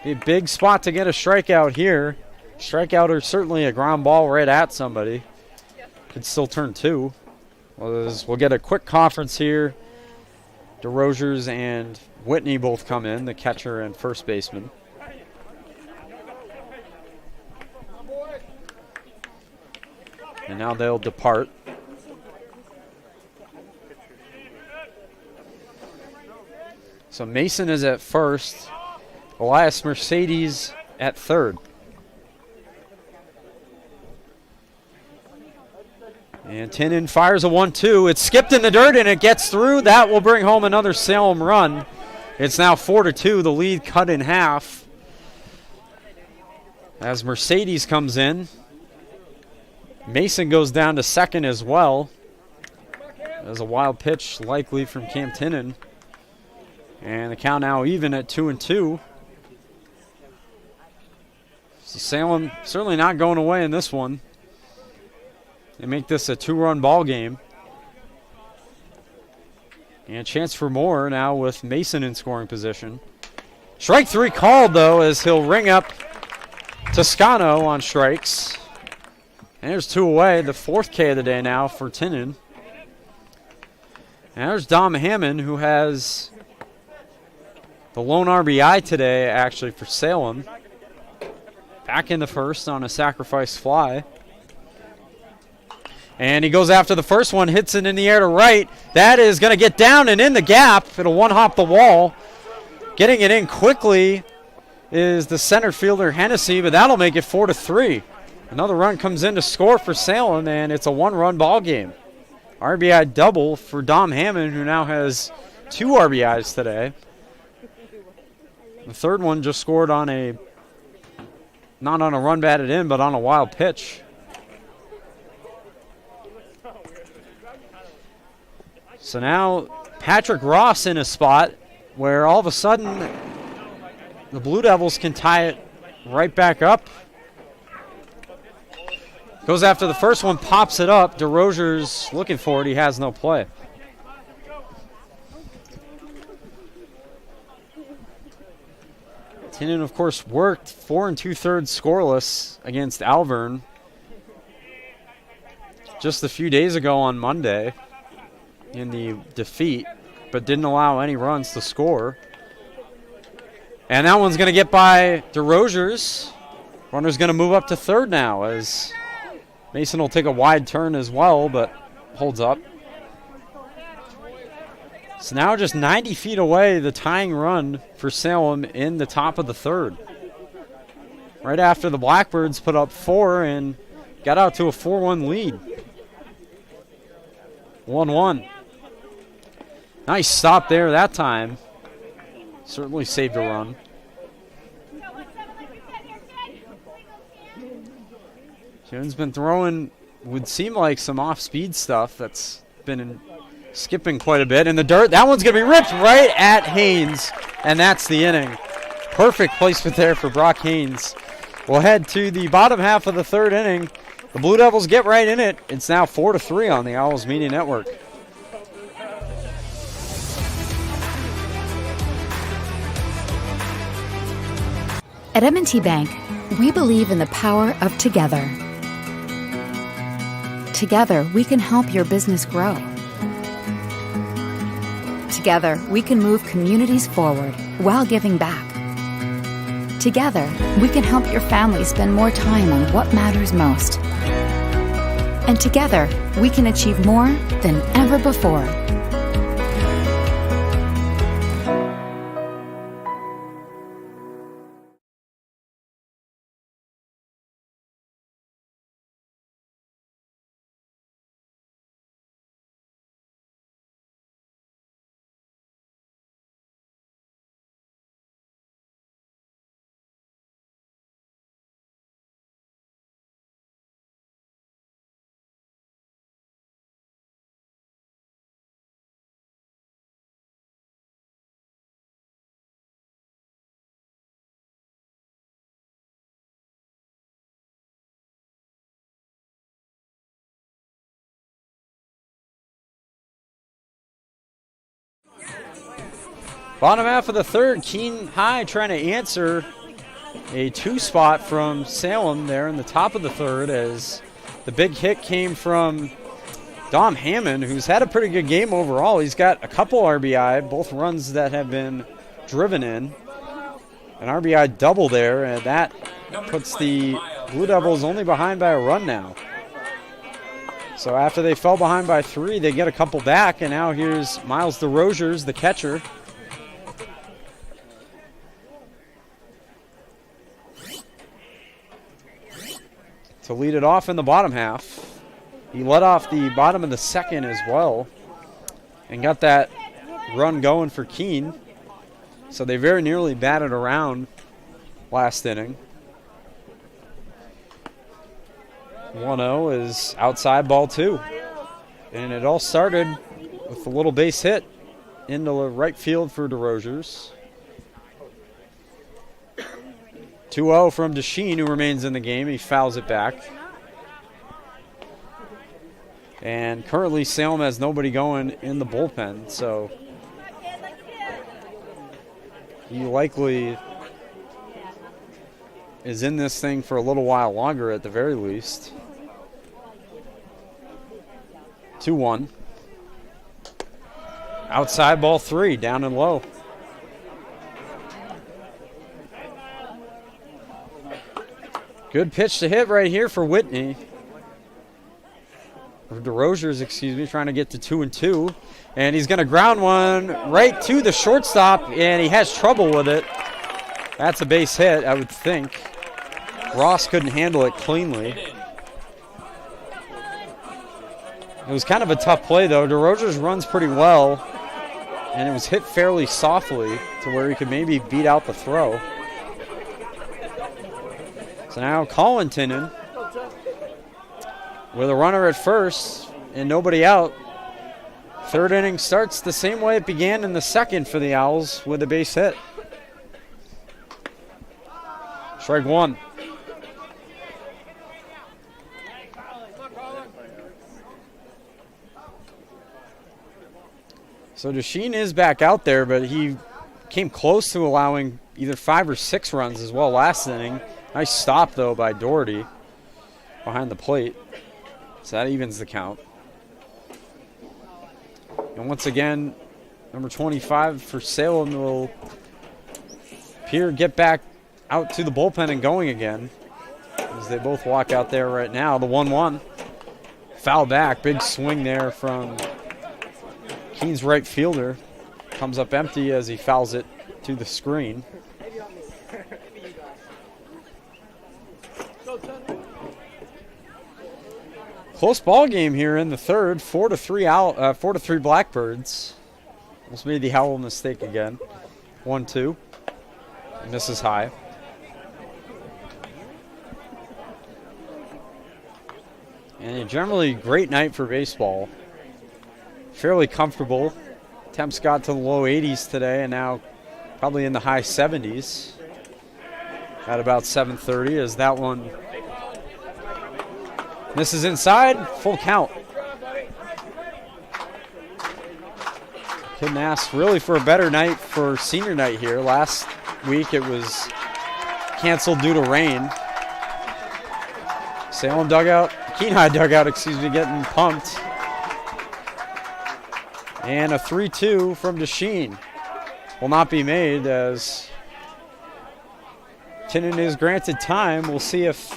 A big spot to get a strikeout here. Strikeout or certainly a ground ball right at somebody. Could still turn 2. We'll get a quick conference here. DeRozers and Whitney both come in, the catcher and first baseman. And now they'll depart. So Mason is at first. Elias Mercedes at third. And Tinnen fires a 1-2. It's skipped in the dirt and it gets through. That will bring home another Salem run. It's now 4-2, the lead cut in half. As Mercedes comes in. Mason goes down to second as well. There's a wild pitch likely from Cam Tinnen. And the count now even at 2-2. So Salem certainly not going away in this one. They make this a 2-run ball game. And a chance for more now with Mason in scoring position. Strike 3 called, though, as he'll ring up Toscano on strikes. And there's 2 away, the 4th K of the day now for Tinnen. And there's Dom Hammond, who has the lone RBI today, actually, for Salem. Back in the first on a sacrifice fly. And he goes after the first one, hits it in the air to right. That is going to get down and in the gap. It'll one-hop the wall. Getting it in quickly is the center fielder Hennessy, but that'll make it 4-3. Another run comes in to score for Salem, and it's a 1-run ball game. RBI double for Dom Hammond, who now has 2 RBIs today. The third one just scored on not on a run batted in, but on a wild pitch. So now Patrick Ross in a spot where all of a sudden the Blue Devils can tie it right back up. Goes after the first one, pops it up. DeRozier's looking for it. He has no play. Tinnen, of course, worked 4 2/3 scoreless against Alvern just a few days ago on Monday in the defeat, but didn't allow any runs to score. And that one's going to get by DeRozier's. Runner's going to move up to third now as Mason will take a wide turn as well, but holds up. So now just 90 feet away, the tying run for Salem in the top of the third. Right after the Blackbirds put up 4 and got out to a 4-1 lead. 1-1. Nice stop there that time. Certainly saved a run. Jones been throwing, would seem like some off-speed stuff that's been skipping quite a bit. In the dirt, that one's going to be ripped right at Haynes, and that's the inning. Perfect placement there for Brock Haynes. We'll head to the bottom half of the third inning. The Blue Devils get right in it. It's now 4-3 on the Owls Media Network. At M&T Bank, we believe in the power of together. Together, we can help your business grow. Together, we can move communities forward while giving back. Together, we can help your family spend more time on what matters most. And together, we can achieve more than ever before. Bottom half of the third, Keene High trying to answer a 2-spot from Salem there in the top of the third, as the big hit came from Dom Hammond, who's had a pretty good game overall. He's got a couple RBI, both runs that have been driven in. An RBI double there, and that puts the Blue Devils only behind by a run now. So after they fell behind by 3, they get a couple back, and now here's Miles DeRosiers, the catcher. To lead it off in the bottom half. He led off the bottom of the second as well and got that run going for Keene. So they very nearly batted around last inning. 1-0 is outside ball 2. And it all started with a little base hit into the right field for DeRosiers. 2-0 from DeSheen, who remains in the game. He fouls it back. And currently Salem has nobody going in the bullpen, so he likely is in this thing for a little while longer at the very least. 2-1. Outside ball 3, down and low. Good pitch to hit right here for Whitney. Or DeRosiers, excuse me, trying to get to 2-2. And he's going to ground one right to the shortstop, and he has trouble with it. That's a base hit, I would think. Ross couldn't handle it cleanly. It was kind of a tough play, though. DeRosiers runs pretty well, and it was hit fairly softly to where he could maybe beat out the throw. So now Collington with a runner at first and nobody out. Third inning starts the same way it began in the second for the Owls with a base hit. Strike 1. So DeSheen is back out there, but he came close to allowing either 5 or 6 runs as well last inning. Nice stop, though, by Doherty behind the plate. So that evens the count. And once again, number 25 for Salem will appear get back out to the bullpen and going again, as they both walk out there right now. The 1-1. Foul back. Big swing there from Keene's right fielder. Comes up empty as he fouls it to the screen. Close ball game here in the third. 4-3 Blackbirds. Almost made the Howell mistake again. 1-2. Misses high. And a generally great night for baseball. Fairly comfortable. Temps got to the low 80s today and now probably in the high 70s at about 7:30 as that one misses inside. Full count. Couldn't ask really for a better night for senior night here. Last week it was canceled due to rain. Salem dugout, Keene High dugout, getting pumped. And a 3-2 from DeSheen will not be made as Keene is granted time. We'll see if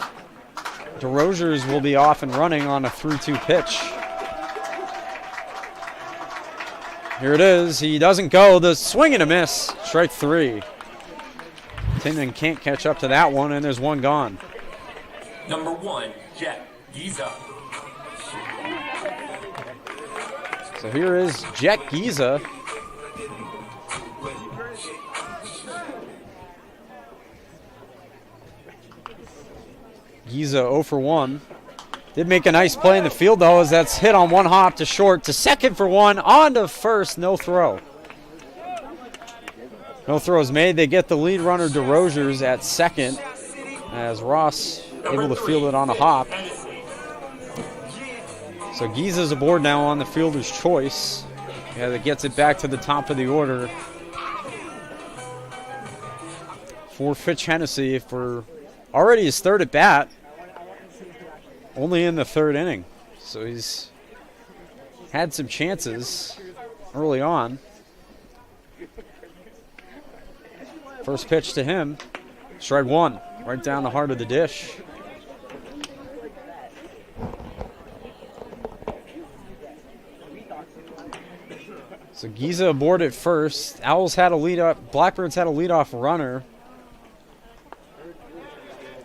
DeRozers will be off and running on a 3-2 pitch. Here it is. He doesn't go. The swing and a miss. Strike 3. Keene can't catch up to that one, and there's one gone. Number 1, Jet Giza. So here is Jet Giza. Giza 0 for 1. Did make a nice play in the field, though, as that's hit on one hop to short, to second for 1, on to first, no throw. No throws made. They get the lead runner, DeRozers, at second, as Ross able to field it on a hop. So Giza's aboard now on the fielder's choice. Yeah, that gets it back to the top of the order for Fitch Hennessy for already his third at bat. Only in the third inning. So he's had some chances early on. First pitch to him. Strike 1. Right down the heart of the dish. So Giza aboard at first. Owls had a lead up. Blackbirds had a leadoff runner.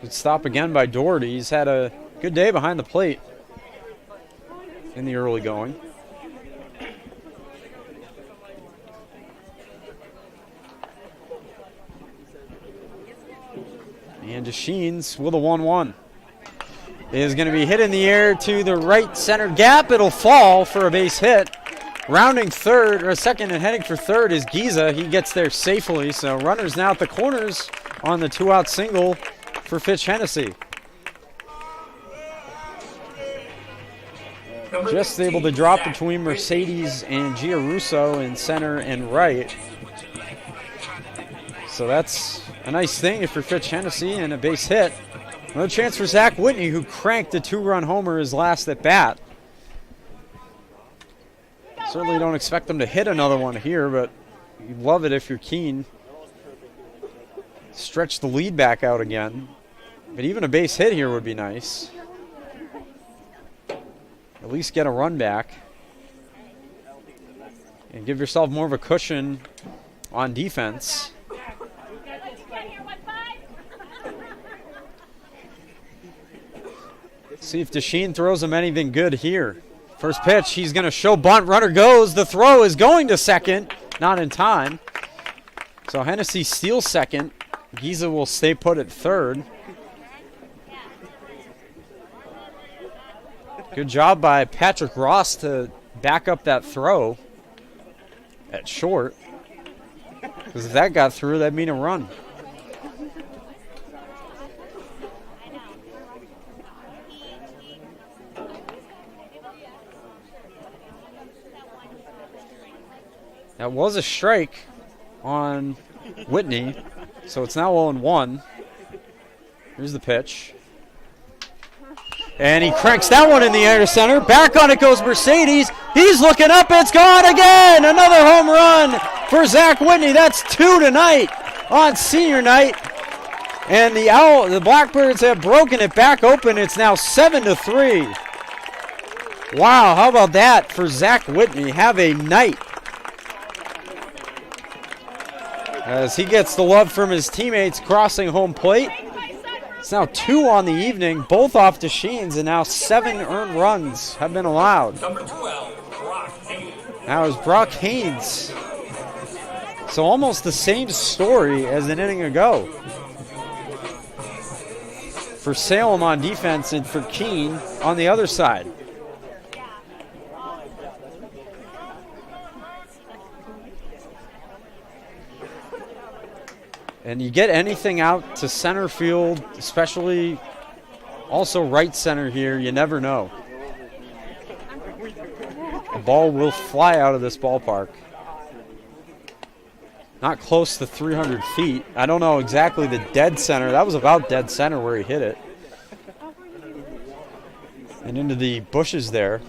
Good stop again by Doherty. He's had a good day behind the plate in the early going. And DeSheens with a 1-1. Is going to be hit in the air to the right center gap. It'll fall for a base hit. Rounding third, or second and heading for third is Giza. He gets there safely. So runners now at the corners on the 2-out single for Fitch Hennessy. Just able to drop between Mercedes and Giarusso in center and right. So that's a nice thing if you're Fitch Hennessy, and a base hit. Another chance for Zach Whitney, who cranked a 2-run homer his last at bat. Certainly don't expect them to hit another one here, but you love it if you're Keene. Stretch the lead back out again. But even a base hit here would be nice. At least get a run back. And give yourself more of a cushion on defense. See if DeSheen throws him anything good here. First pitch, he's going to show bunt. Runner goes. The throw is going to second. Not in time. So Hennessy steals second. Giza will stay put at third. Good job by Patrick Ross to back up that throw at short. Because if that got through, that'd mean a run. That was a strike on Whitney, so it's now 0-1. Here's the pitch. And he cranks that one in the air to center. Back on it goes Mercedes. He's looking up. It's gone again. Another home run for Zach Whitney. That's 2 tonight on senior night. And the Blackbirds have broken it back open. It's now 7-3. Wow, how about that for Zach Whitney? Have a night. As he gets the love from his teammates crossing home plate. It's now 2 on the evening, both off DeSheens, and now 7 earned runs have been allowed. Number 12, Brock Haynes. Now is Brock Haynes. So almost the same story as an inning ago. For Salem on defense and for Keene on the other side. And you get anything out to center field, especially also right center here, you never know. The ball will fly out of this ballpark. Not close to 300 feet. I don't know exactly the dead center. That was about dead center where he hit it. And into the bushes there.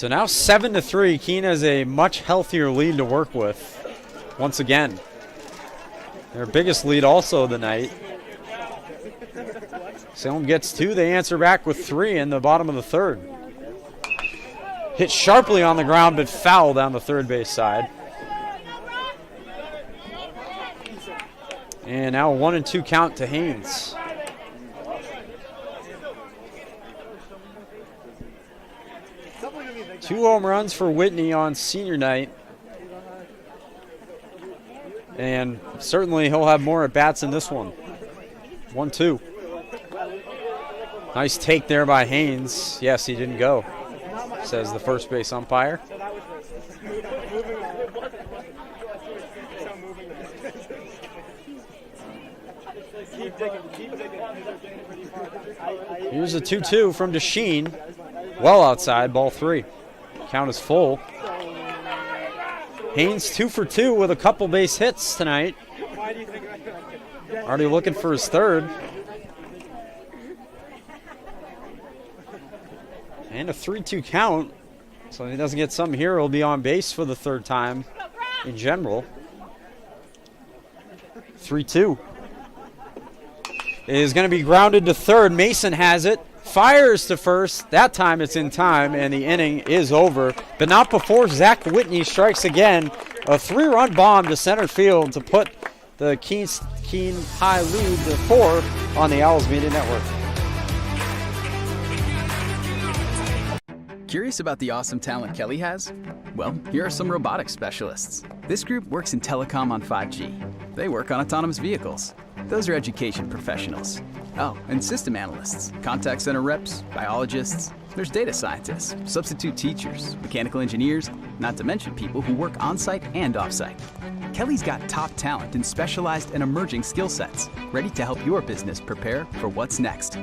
So now 7-3. Keene has a much healthier lead to work with once again. Their biggest lead also of the night. Salem gets 2. They answer back with 3 in the bottom of the third. Hit sharply on the ground, but foul down the third base side. And now a 1-2 count to Haynes. Two home runs for Whitney on senior night. And certainly he'll have more at bats in this one. 1-2. Nice take there by Haynes. Yes, he didn't go, says the first base umpire. Here's a 2-2 from Keene. Well outside, ball 3. Count is full. Haynes 2 for 2 with a couple base hits tonight. Already looking for his third. And a 3-2 count. So if he doesn't get something here, he'll be on base for the third time in general. 3-2. Is going to be grounded to third. Mason has it. Fires to first. That time it's in time, and the inning is over. But not before Zach Whitney strikes again. A 3-run bomb to center field to put the Keene High lead to 4 on the Owls Media Network. Curious about the awesome talent Kelly has? Well, here are some robotics specialists. This group works in telecom on 5G. They work on autonomous vehicles. Those are education professionals. Oh, and system analysts, contact center reps, biologists. There's data scientists, substitute teachers, mechanical engineers, not to mention people who work on-site and off-site. Kelly's got top talent in specialized and emerging skill sets, ready to help your business prepare for what's next.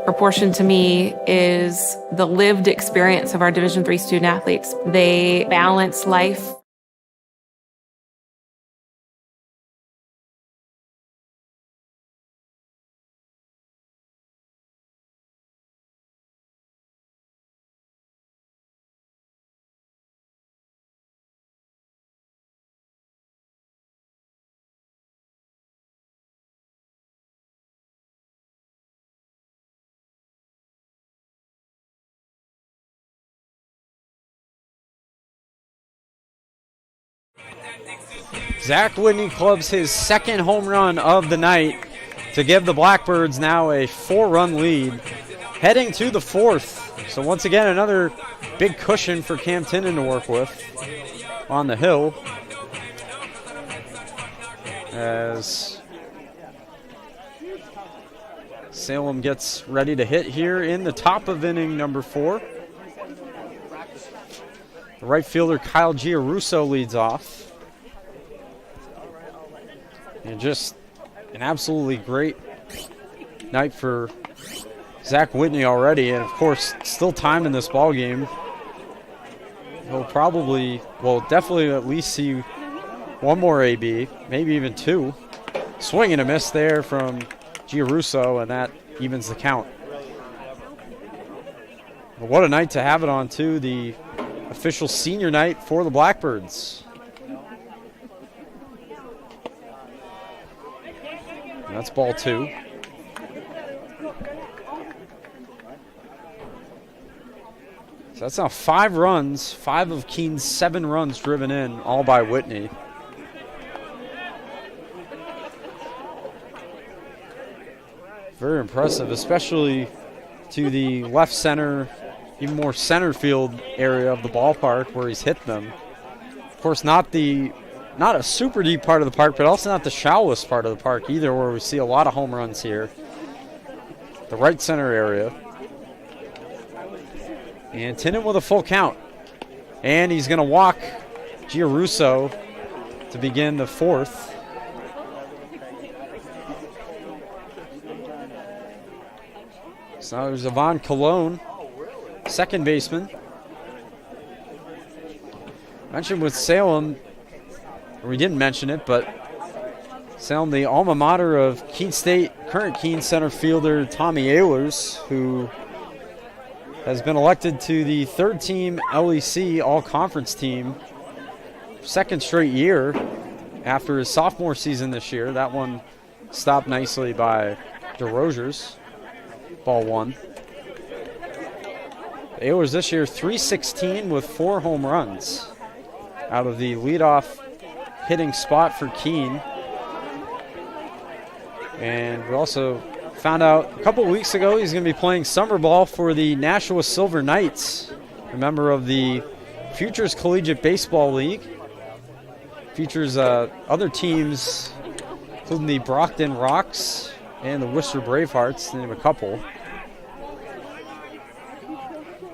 Proportion to me is the lived experience of our Division III student athletes. They balance life. Zach Whitney clubs his second home run of the night to give the Blackbirds now a 4-run lead, heading to the 4th. So once again, another big cushion for Cam Tinnen to work with on the hill, as Salem gets ready to hit here in the top of inning number 4. The right fielder Kyle Giarusso leads off. And just an absolutely great night for Zach Whitney already. And, of course, still time in this ball game. He'll probably, well, definitely at least see one more AB, maybe even 2. Swing and a miss there from Giarusso, and that evens the count. But what a night to have it on, too. The official senior night for the Blackbirds. And that's ball 2. So that's now 5 runs, 5 of Keene's 7 runs driven in, all by Whitney. Very impressive, especially to the left center, even more center field area of the ballpark where he's hit them. Of course, not a super deep part of the park, but also not the shallowest part of the park either, where we see a lot of home runs here. The right center area. And Tinnen with a full count. And he's going to walk Giarusso to begin the 4th. So now there's Yvonne Colon, second baseman. Mentioned with Salem, or we didn't mention it, but Salem, the alma mater of Keene State, current Keene center fielder Tommy Ehlers, who has been elected to the third-team LEC All-Conference team, second straight year after his sophomore season this year. That one stopped nicely by DeRozier's, ball one. Ehlers this year, 316 with 4 home runs out of the leadoff hitting spot for Keene. And we also found out a couple weeks ago he's going to be playing summer ball for the Nashua Silver Knights, a member of the Futures Collegiate Baseball League. Features other teams, including the Brockton Rocks and the Worcester Bravehearts, to name a couple.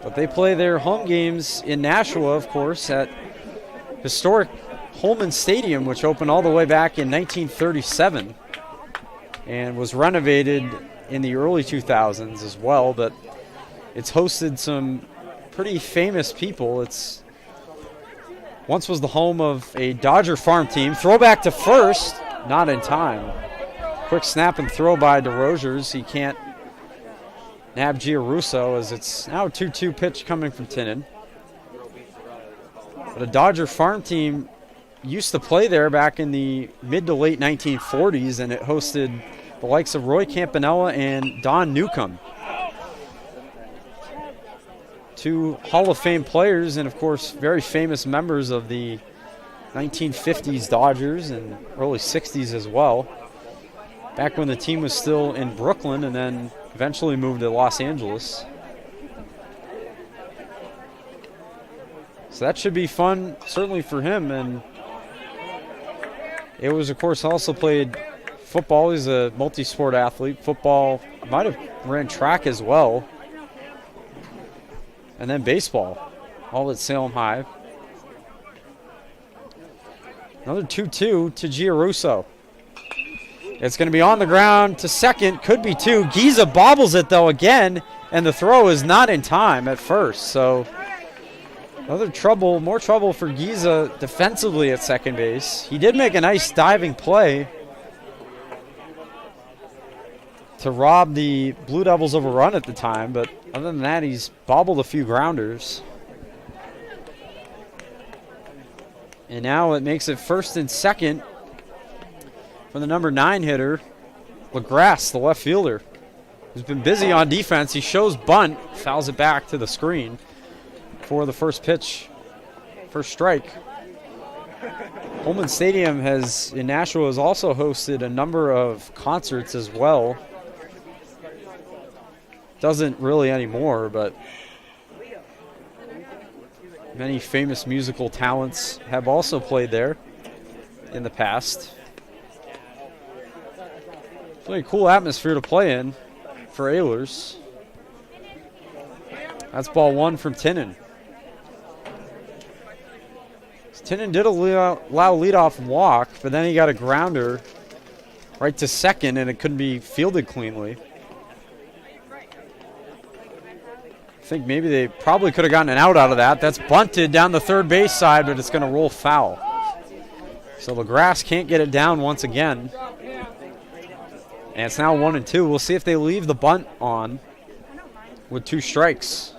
But they play their home games in Nashua, of course, at historic Holman Stadium, which opened all the way back in 1937 and was renovated in the early 2000s as well. But it's hosted some pretty famous people. It's once was the home of a Dodger farm team. Throwback to first, not in time. Quick snap and throw by DeRozier's. He can't nab Giarusso as it's now a 2-2 pitch coming from Tinnen. But a Dodger farm team used to play there back in the mid to late 1940s, and it hosted the likes of Roy Campanella and Don Newcomb. 2 Hall of Fame players, and of course very famous members of the 1950s Dodgers and early 60s as well. Back when the team was still in Brooklyn and then eventually moved to Los Angeles. So that should be fun, certainly for him. And it was, of course, also played football. He's a multi-sport athlete. Football, might have ran track as well. And then baseball, all at Salem High. Another 2-2 to Giarusso. It's going to be on the ground to second. Could be 2. Giza bobbles it, though, again. And the throw is not in time at first. So another trouble, more trouble for Giza defensively at second base. He did make a nice diving play to rob the Blue Devils of a run at the time. But other than that, he's bobbled a few grounders. And now it makes it first and second for the number 9 hitter, LaGrasse, the left fielder, who's been busy on defense. He shows bunt, fouls it back to the screen for the first pitch, first strike. Holman Stadium in Nashua has also hosted a number of concerts as well. Doesn't really anymore, but many famous musical talents have also played there in the past. It's really a cool atmosphere to play in for Ehlers. That's ball 1 from Tinnen. Tinnen did allow leadoff walk, but then he got a grounder right to second, and it couldn't be fielded cleanly. I think maybe they probably could have gotten an out of that. That's bunted down the third base side, but it's going to roll foul. So LaGrasse can't get it down once again. And it's now 1-2. We'll see if they leave the bunt on with 2 strikes.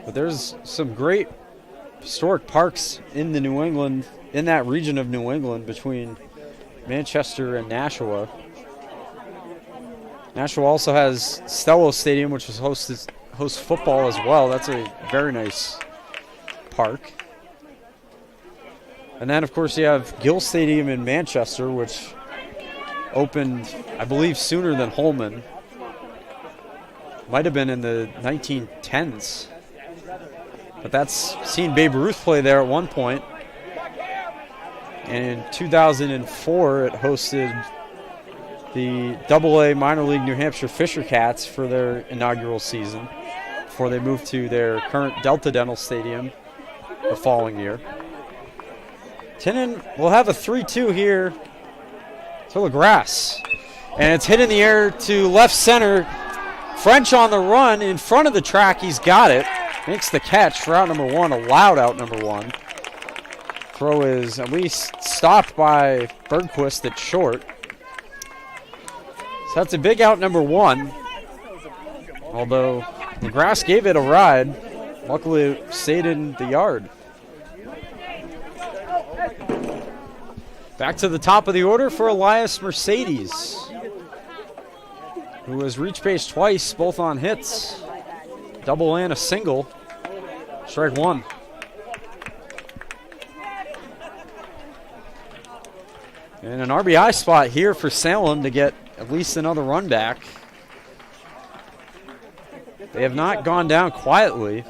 But there's some great historic parks in the New England, in that region of New England between Manchester and Nashua. Nashua also has Stello Stadium, which hosts football as well. That's a very nice park. And then, of course, you have Gill Stadium in Manchester, which opened, I believe, sooner than Holman. Might have been in the 1910s. But that's seen Babe Ruth play there at one point. And in 2004, it hosted the AA minor league New Hampshire Fisher Cats for their inaugural season before they moved to their current Delta Dental Stadium the following year. Tinnen will have a 3-2 here to LaGrasse. And it's hit in the air to left center. French on the run in front of the track. He's got it. Makes the catch for out number 1, a loud out number 1. Throw is at least stopped by Bergquist at short. So that's a big out number 1. Although LaGrasse gave it a ride. Luckily it stayed in the yard. Back to the top of the order for Elias Mercedes, who has reached base twice, both on hits. Double and a single. Strike 1. And an RBI spot here for Salem to get at least another run back. They have not gone down quietly.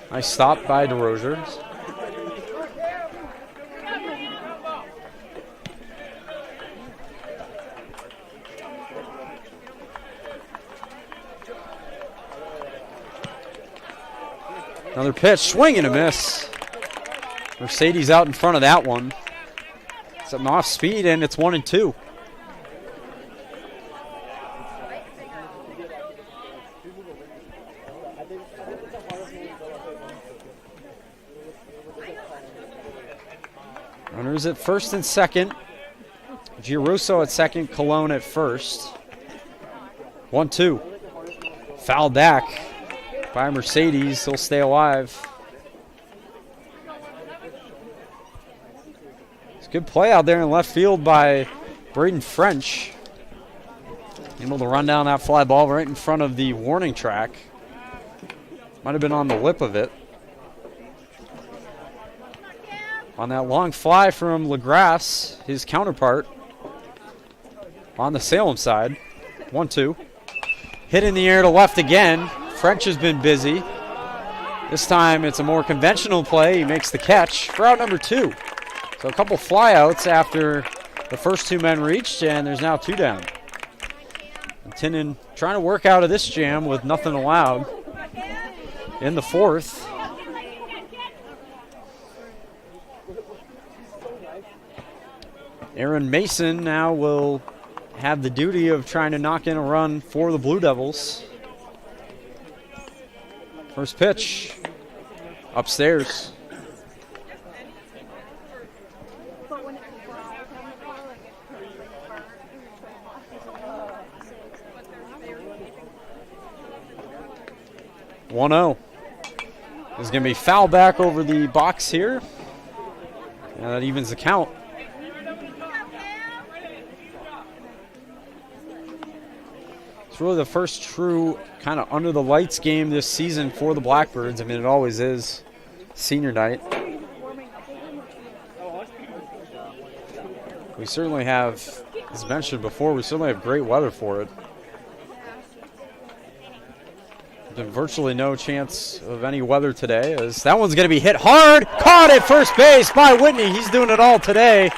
Nice stop by DeRozier. Another pitch, swing and a miss. Mercedes out in front of that one. Something off speed, and it's 1-2. Runners at first and second. Giarusso at second, Colon at first. 1-2. Foul back by Mercedes. He'll stay alive. It's a good play out there in left field by Braden French. Able to run down that fly ball right in front of the warning track. Might have been on the lip of it. On that long fly from LaGrasse, his counterpart on the Salem side. 1-2. Hit in the air to left again. French has been busy. This time it's a more conventional play. He makes the catch for out number 2. So a couple flyouts after the first 2 men reached, and there's now 2 down. And Tinnen trying to work out of this jam with nothing allowed in the 4th. Aaron Mason now will have the duty of trying to knock in a run for the Blue Devils. First pitch, upstairs. There's going to be foul back over the box here. And that evens the count. It's really the first true kind of under the lights game this season for the Blackbirds. I mean, it always is senior night. We certainly have, as mentioned before, we certainly have great weather for it. There's been virtually no chance of any weather today, as that one's going to be hit hard. Caught at first base by Whitney. He's doing it all today.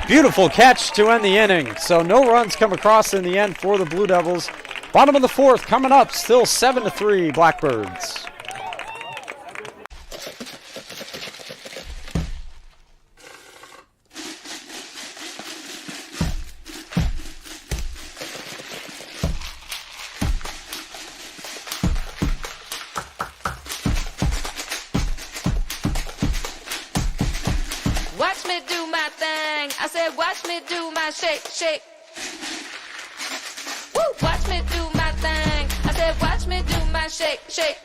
Beautiful catch to end the inning. So no runs come across in the end for the Blue Devils. Bottom of the 4th coming up, still 7-3 Blackbirds. Watch me do my thing. I said, watch me do my shake, shake. Woo! Watch me do my thing. I said, watch me do my shake, shake.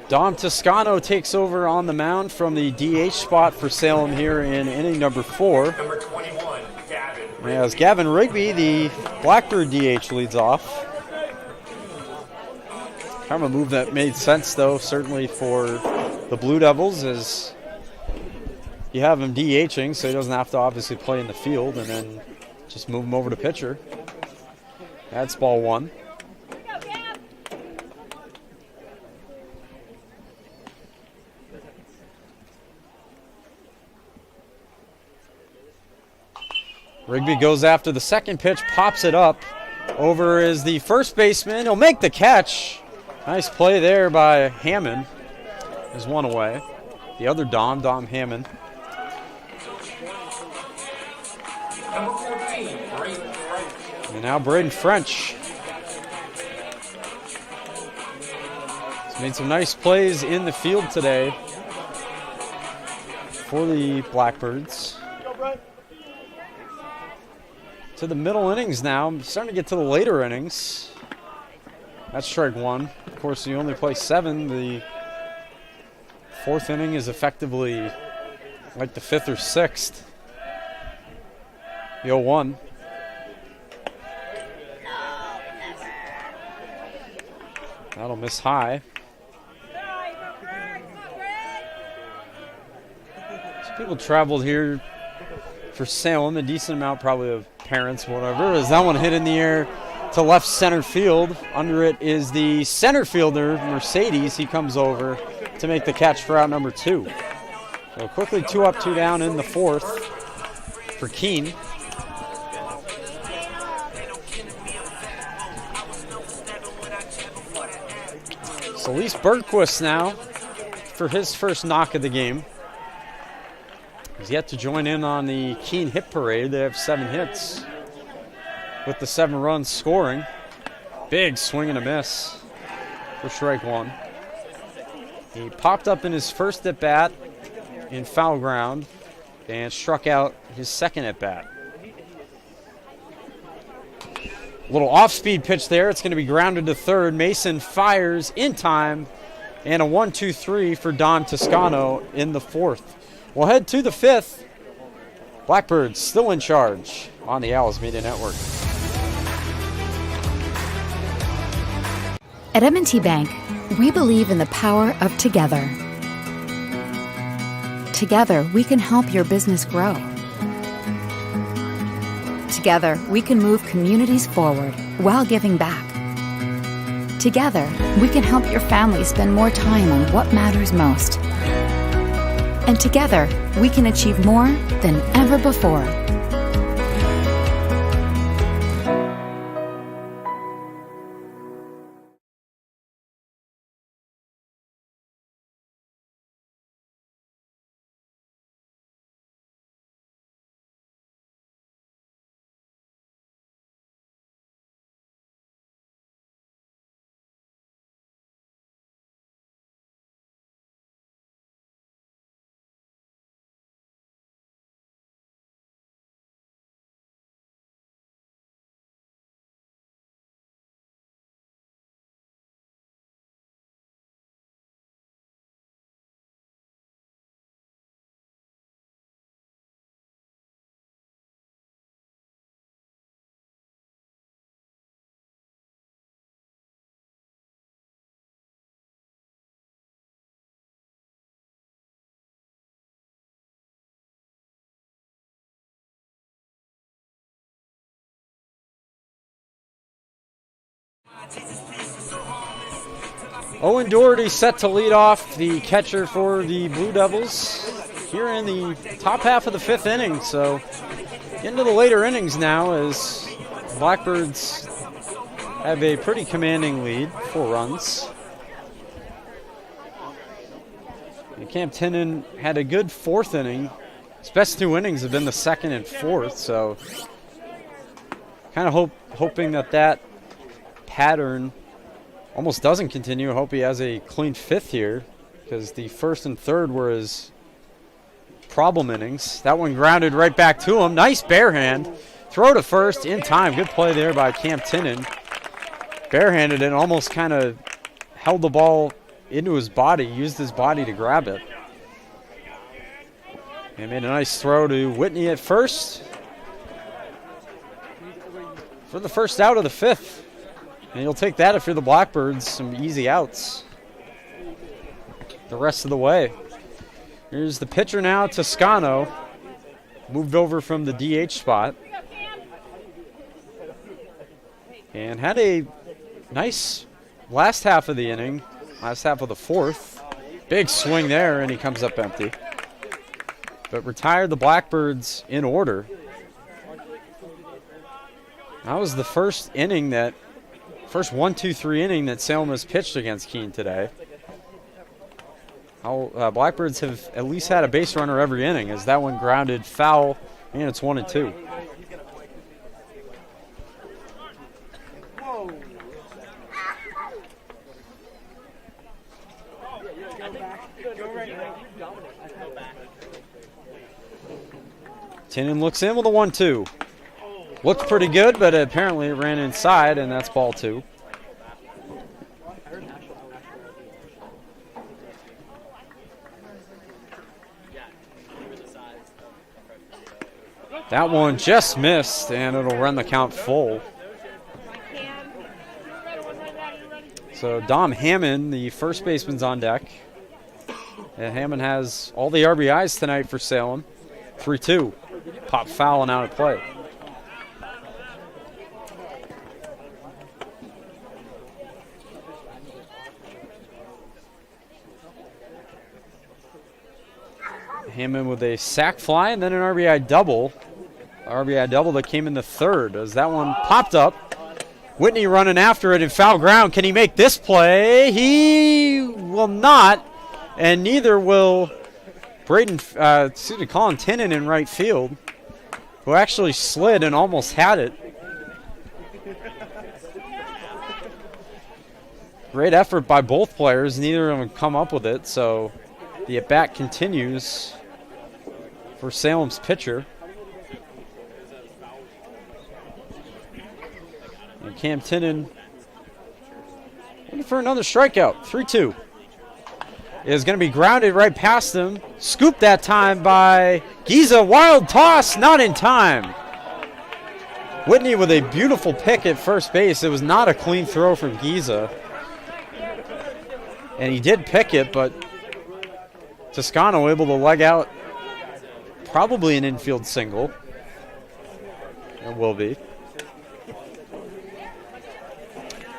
Dom Toscano takes over on the mound from the DH spot for Salem here in inning number 4. Number 21, Gavin. As Gavin Rigby, the Blackbird DH, leads off. Kind of a move that made sense, though, certainly for the Blue Devils, as you have him DHing, so he doesn't have to obviously play in the field, and then just move him over to pitcher. That's ball 1. Rigby goes after the second pitch, pops it up. Over is the first baseman. He'll make the catch. Nice play there by Hammond. There's one away. The other Dom Hammond. Number 14, Braden French. And now Braden French. He's made some nice plays in the field today for the Blackbirds. To the middle innings now. I'm starting to get to the later innings. That's strike 1. Of course, you only play 7. The 4th inning is effectively like the 5th or 6th. The 0-1. That'll miss high. So people traveled here for Salem, a decent amount probably of parents, whatever, as that one hit in the air to left center field. Under it is the center fielder, Mercedes. He comes over to make the catch for out number 2. So quickly 2 up, 2 down in the 4th for Keene. Elise Bergquist now for his first knock of the game. He's yet to join in on the Keene hit parade. They have 7 hits with the 7 runs scoring. Big swing and a miss for strike 1. He popped up in his first at bat in foul ground and struck out his second at bat. Little off-speed pitch there. It's going to be grounded to third. Mason fires in time, and a 1-2-3 for Don Toscano in the 4th. We'll head to the 5th. Blackbirds still in charge on the Owls Media Network. At M&T Bank, we believe in the power of together. Together, we can help your business grow. Together, we can move communities forward while giving back. Together, we can help your family spend more time on what matters most. And together, we can achieve more than ever before. Owen Doherty set to lead off, the catcher for the Blue Devils, here in the top half of the 5th inning. So into the later innings now, as Blackbirds have a pretty commanding lead, 4 runs. And Camp Tinnen had a good 4th inning. His best 2 innings have been the 2nd and 4th, so kind of hoping that pattern almost doesn't continue. I hope he has a clean 5th here, because the 1st and 3rd were his problem innings. That one grounded right back to him. Nice bare hand. Throw to first in time. Good play there by Cam Tinnen. Barehanded it, almost kind of held the ball into his body, used his body to grab it. And made a nice throw to Whitney at first for the first out of the fifth. And you'll take that if you're the Blackbirds, some easy outs the rest of the way. Here's the pitcher now, Toscano, moved over from the DH spot. And had a nice last half of the inning, last half of the fourth. Big swing there, and he comes up empty. But retired the Blackbirds in order. That was the first inning first 1-2-3 inning that Salem has pitched against Keene today. Blackbirds have at least had a base runner every inning, as that one grounded foul, and it's 1-2. Tinnen looks in with a 1-2. Looked pretty good, but apparently it ran inside, and that's ball 2. That one just missed, and it'll run the count full. So Dom Hammond, the first baseman's on deck. And Hammond has all the RBIs tonight for Salem. 3-2. Pop foul and out of play. Hammond with a sac fly and then an RBI double. RBI double that came in the third as that one popped up. Whitney running after it in foul ground. Can he make this play? He will not, and neither will Colin Tinnen in right field, who actually slid and almost had it. Great effort by both players. Neither of them come up with it, so the at-bat continues for Salem's pitcher. And Cam Tinnen looking for another strikeout. 3-2. Is going to be grounded right past him. Scooped that time by Giza. Wild toss, not in time. Whitney with a beautiful pick at first base. It was not a clean throw from Giza. And he did pick it, but Toscano able to leg out probably an infield single. It will be.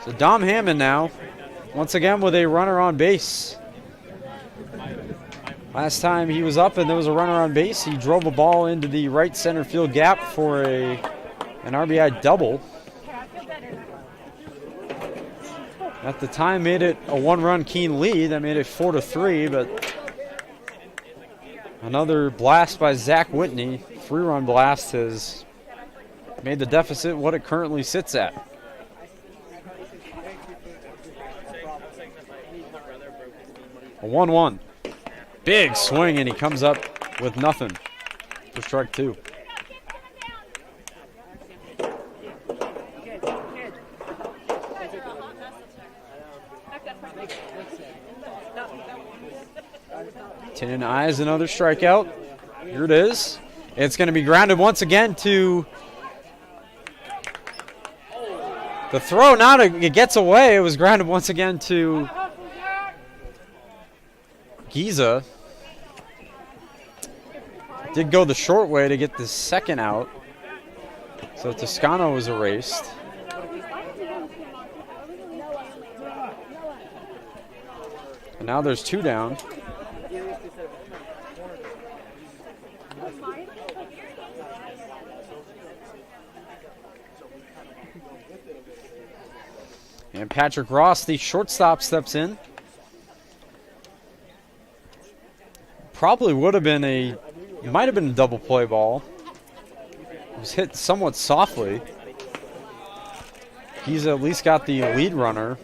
So Dom Hammond now, once again with a runner on base. Last time he was up and there was a runner on base, he drove a ball into the right center field gap for an RBI double. At the time made it a one-run Keene lead. That made it 4-3, but another blast by Zach Whitney, 3-run blast, has made the deficit what it currently sits at. A 1-1. Big swing, and he comes up with nothing for strike 2. Tinnen eyes another strikeout. Here it is. It's going to be grounded once again to the throw. It gets away. It was grounded once again to Giza. Did go the short way to get the second out. So Toscano was erased. And now there's 2 down. And Patrick Ross, the shortstop, steps in. Probably would have been it might have been a double play ball. It was hit somewhat softly. He's at least got the lead runner.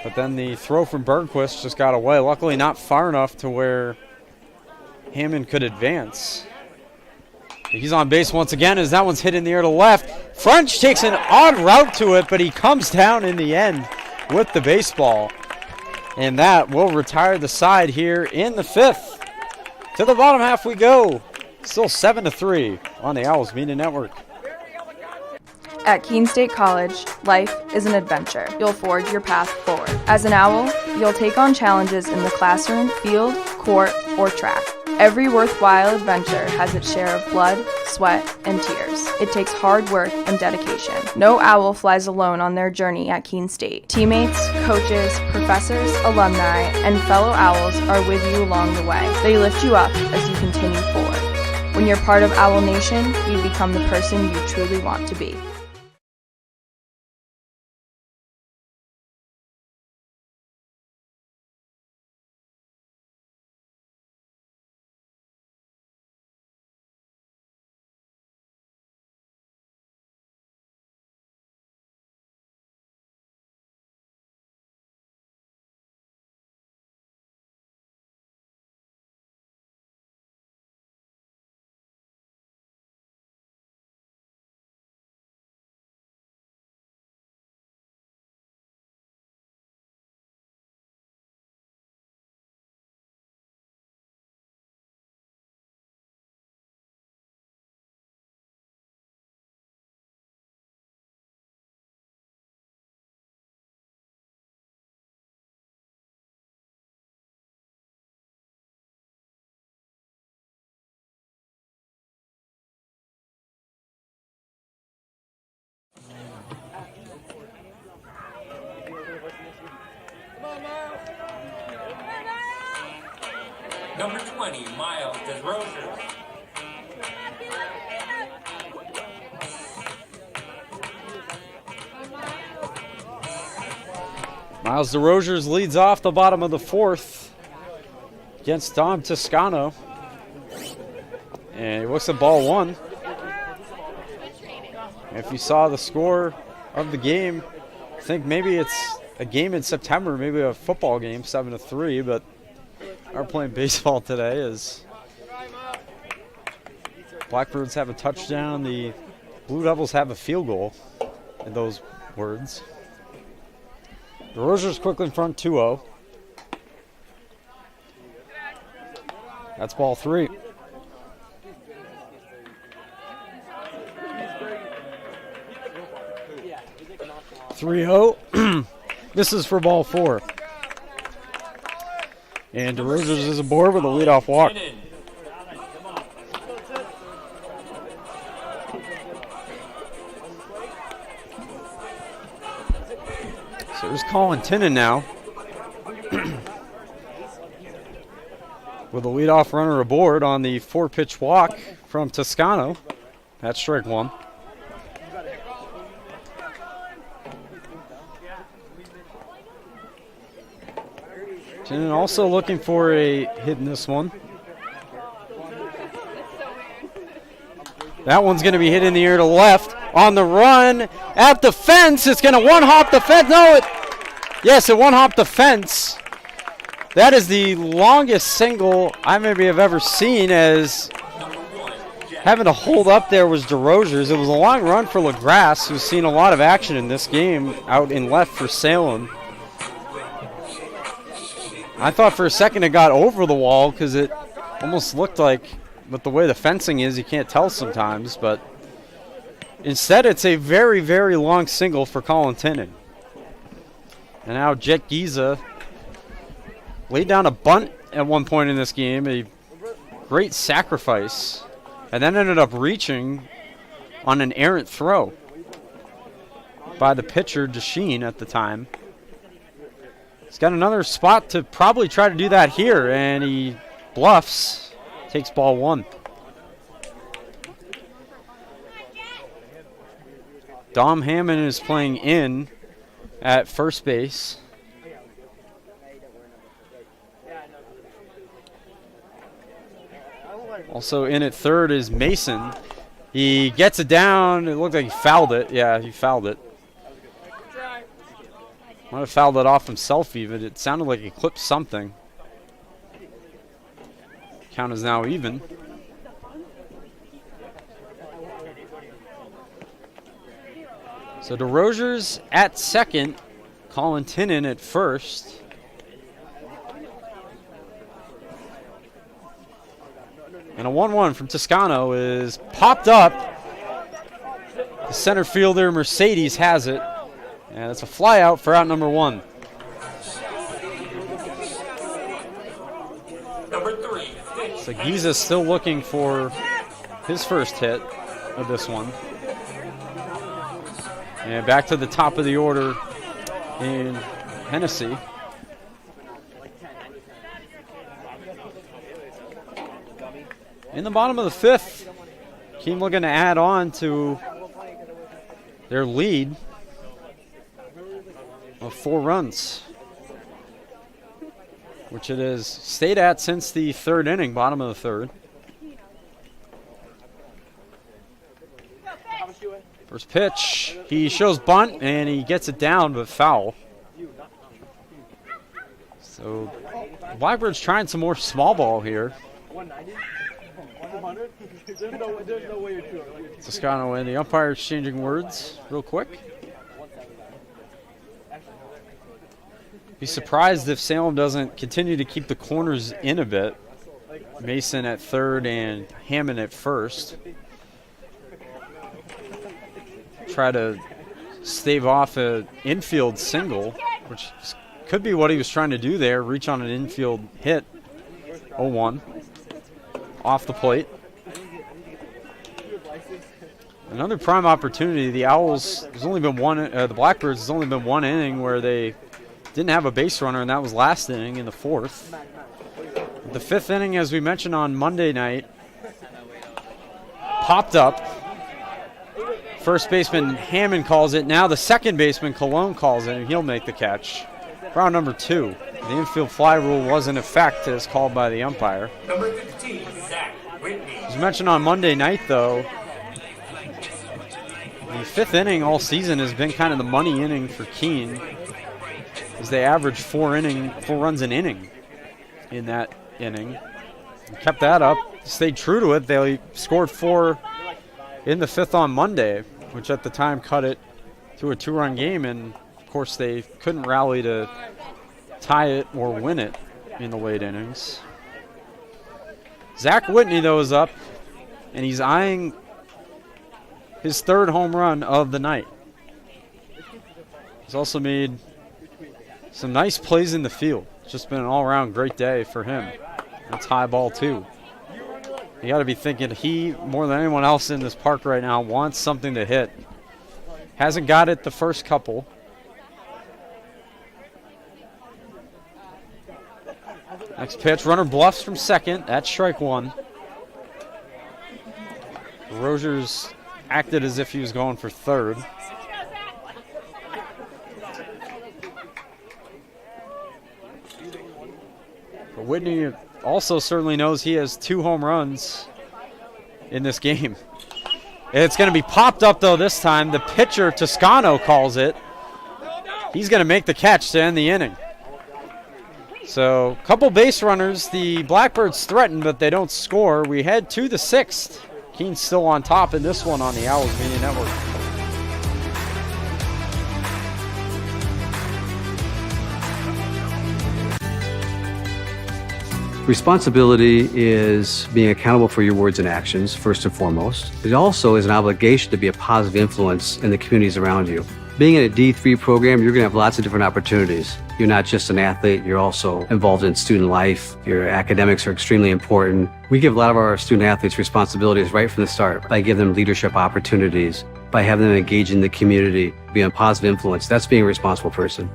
But then the throw from Bergquist just got away. Luckily not far enough to where Hammond could advance. He's on base once again as that one's hit in the air to left. French takes an odd route to it, but he comes down in the end with the baseball. And that will retire the side here in the 5th. To the bottom half we go. Still 7-3 on the Owls Media Network. At Keene State College, life is an adventure. You'll forge your path forward. As an Owl, you'll take on challenges in the classroom, field, court, or track. Every worthwhile adventure has its share of blood, sweat, and tears. It takes hard work and dedication. No Owl flies alone on their journey at Keene State. Teammates, coaches, professors, alumni, and fellow Owls are with you along the way. They lift you up as you continue forward. When you're part of Owl Nation, you become the person you truly want to be. Number 20, Miles DeRosiers. Miles DeRosiers leads off the bottom of the 4th against Dom Toscano. And he looks at ball 1. If you saw the score of the game, I think maybe it's a game in September, maybe a football game, 7-3, but are playing baseball today as Blackbirds have a touchdown, the Blue Devils have a field goal, in those words. The Rogers quickly in front 2-0. That's ball 3. This is for ball 4. And DeRozers is aboard with a leadoff walk. So there's Colin Tinnon now. With a leadoff runner aboard on the 4-pitch walk from Toscano. That's strike 1. Tinnon also looking for a hit in this one. That one's going to be hit in the air to left. On the run at the fence. It's going to one-hop the fence. Yes, it one-hopped the fence. That is the longest single I maybe have ever seen, as having to hold up there was DeRosiers. It was a long run for LaGrasse, who's seen a lot of action in this game out in left for Salem. I thought for a second it got over the wall because it almost looked like, with the way the fencing is, you can't tell sometimes, but instead it's a very, very long single for Colin Tinnon. And now Jet Giza laid down a bunt at one point in this game, a great sacrifice, and then ended up reaching on an errant throw by the pitcher, DeSheen, at the time. He's got another spot to probably try to do that here, and he bluffs, takes ball 1. Dom Hammond is playing in at first base. Also in at third is Mason. He gets it down. It looked like he fouled it. Yeah, he fouled it. Might have fouled it off himself even. It sounded like he clipped something. Count is now even. So DeRozier's at second, Colin Tinnon at first. And a 1-1 from Toscano is popped up. The center fielder, Mercedes, has it. And it's a fly out for out number 1. Number 3. So Giza's still looking for his first hit of this one. And back to the top of the order in Hennessy. In the bottom of the 5th, Keene looking to add on to their lead of 4 runs, which it has stayed at since the 3rd inning, bottom of the 3rd. First pitch, he shows bunt, and he gets it down, but foul. So Blackbird's trying some more small ball here. Toscano and the umpire exchanging words real quick. Be surprised if Salem doesn't continue to keep the corners in a bit. Mason at third and Hammond at first. Try to stave off an infield single, which could be what he was trying to do there, reach on an infield hit. 0-1 off the plate. Another prime opportunity. The Owls, there's only been one, the Blackbirds, there's only been one inning where they didn't have a base runner, and that was last inning in the 4th. The 5th inning, as we mentioned on Monday night, popped up. First baseman Hammond calls it. Now the second baseman Cologne calls it, and he'll make the catch. Round number 2. The infield fly rule was in effect as called by the umpire. Number 15, Zach Whitney. As mentioned on Monday night, though, the 5th inning all season has been kind of the money inning for Keene, as they averaged 4 runs an inning in that inning. And kept that up, stayed true to it. They scored 4 in the 5th on Monday, which at the time cut it to a 2-run game, and of course they couldn't rally to tie it or win it in the late innings. Zach Whitney, though, is up, and he's eyeing his 3rd home run of the night. He's also made some nice plays in the field. It's just been an all-around great day for him. That's high ball, too. You got to be thinking he, more than anyone else in this park right now, wants something to hit. Hasn't got it the first couple. Next pitch, runner bluffs from second. That's strike 1. Rogers acted as if he was going for 3rd. But Whitney also certainly knows he has 2 home runs in this game. It's going to be popped up, though, this time. The pitcher, Toscano, calls it. He's going to make the catch to end the inning. So, a couple base runners. The Blackbirds threaten, but they don't score. We head to the 6th. Keene's still on top in this one on the Owls Media Network. Responsibility is being accountable for your words and actions, first and foremost. It also is an obligation to be a positive influence in the communities around you. Being in a D3 program, you're going to have lots of different opportunities. You're not just an athlete, you're also involved in student life. Your academics are extremely important. We give a lot of our student athletes responsibilities right from the start by giving them leadership opportunities, by having them engage in the community, be a positive influence. That's being a responsible person.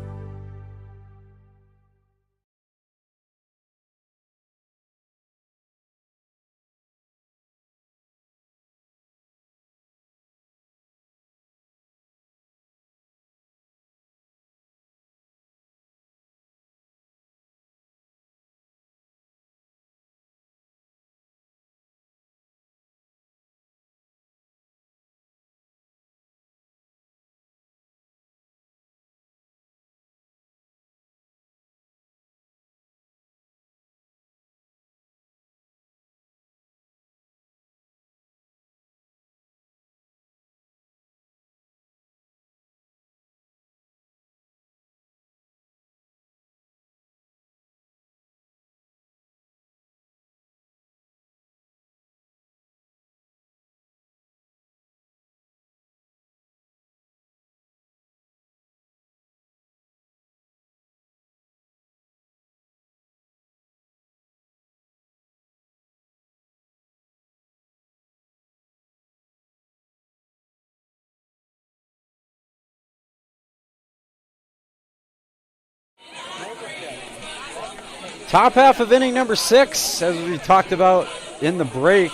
Top half of inning number 6, as we talked about in the break.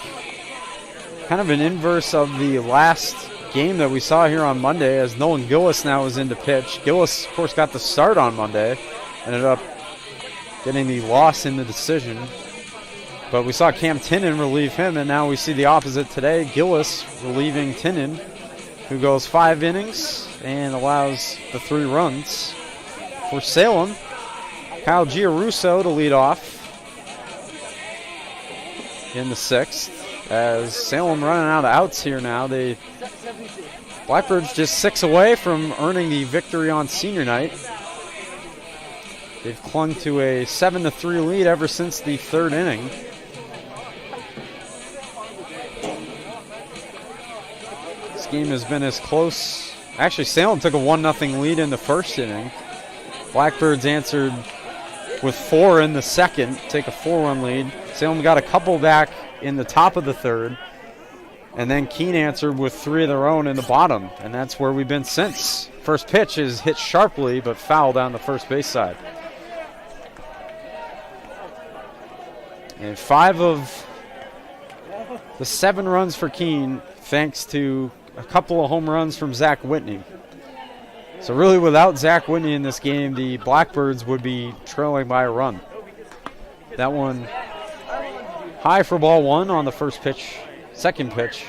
Kind of an inverse of the last game that we saw here on Monday, as Nolan Gillis now is in to pitch. Gillis, of course, got the start on Monday. Ended up getting the loss in the decision. But we saw Cam Tinnon relieve him, and now we see the opposite today. Gillis relieving Tinnon, who goes 5 innings and allows the 3 runs. For Salem, Kyle Giarrusso to lead off in the 6th. As Salem running out of outs here now. Blackbirds just 6 away from earning the victory on senior night. They've clung to a 7-3 lead ever since the 3rd inning. This game has been as close. Actually, Salem took a 1-0 lead in the 1st inning. Blackbirds answered with 4 in the 2nd, take a 4-1 lead. Salem got a couple back in the top of the 3rd, and then Keene answered with 3 of their own in the bottom, and that's where we've been since. First pitch is hit sharply, but foul down the first base side. And 5 of the 7 runs for Keene, thanks to a couple of home runs from Zach Whitney. So really, without Zach Whitney in this game, the Blackbirds would be trailing by a run. That one high for ball 1 on the first pitch, second pitch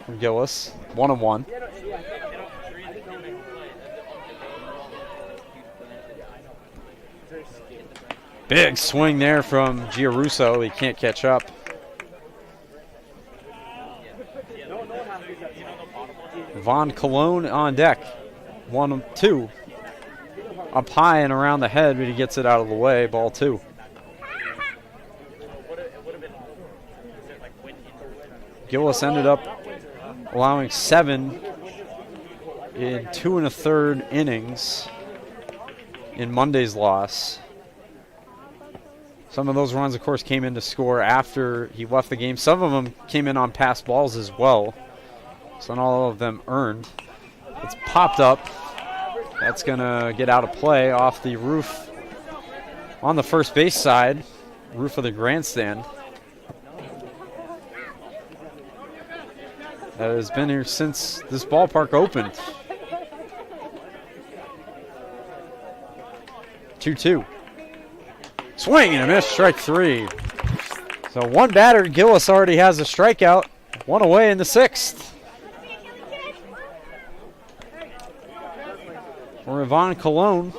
from Gillis, 1-1. Big swing there from Giarrusso. He can't catch up. Von Cologne on deck. 1-2. Up high and around the head, but he gets it out of the way. Ball 2. Gillis ended up allowing 7 in 2 1/3 innings in Monday's loss. Some of those runs, of course, came in to score after he left the game. Some of them came in on pass balls as well. So not all of them earned. It's popped up. That's going to get out of play off the roof on the first base side, roof of the grandstand. That has been here since this ballpark opened. 2-2. Swing and a miss, strike 3. So 1 batter, Gillis already has a strikeout. 1 away in the 6th. For Yvonne Cologne.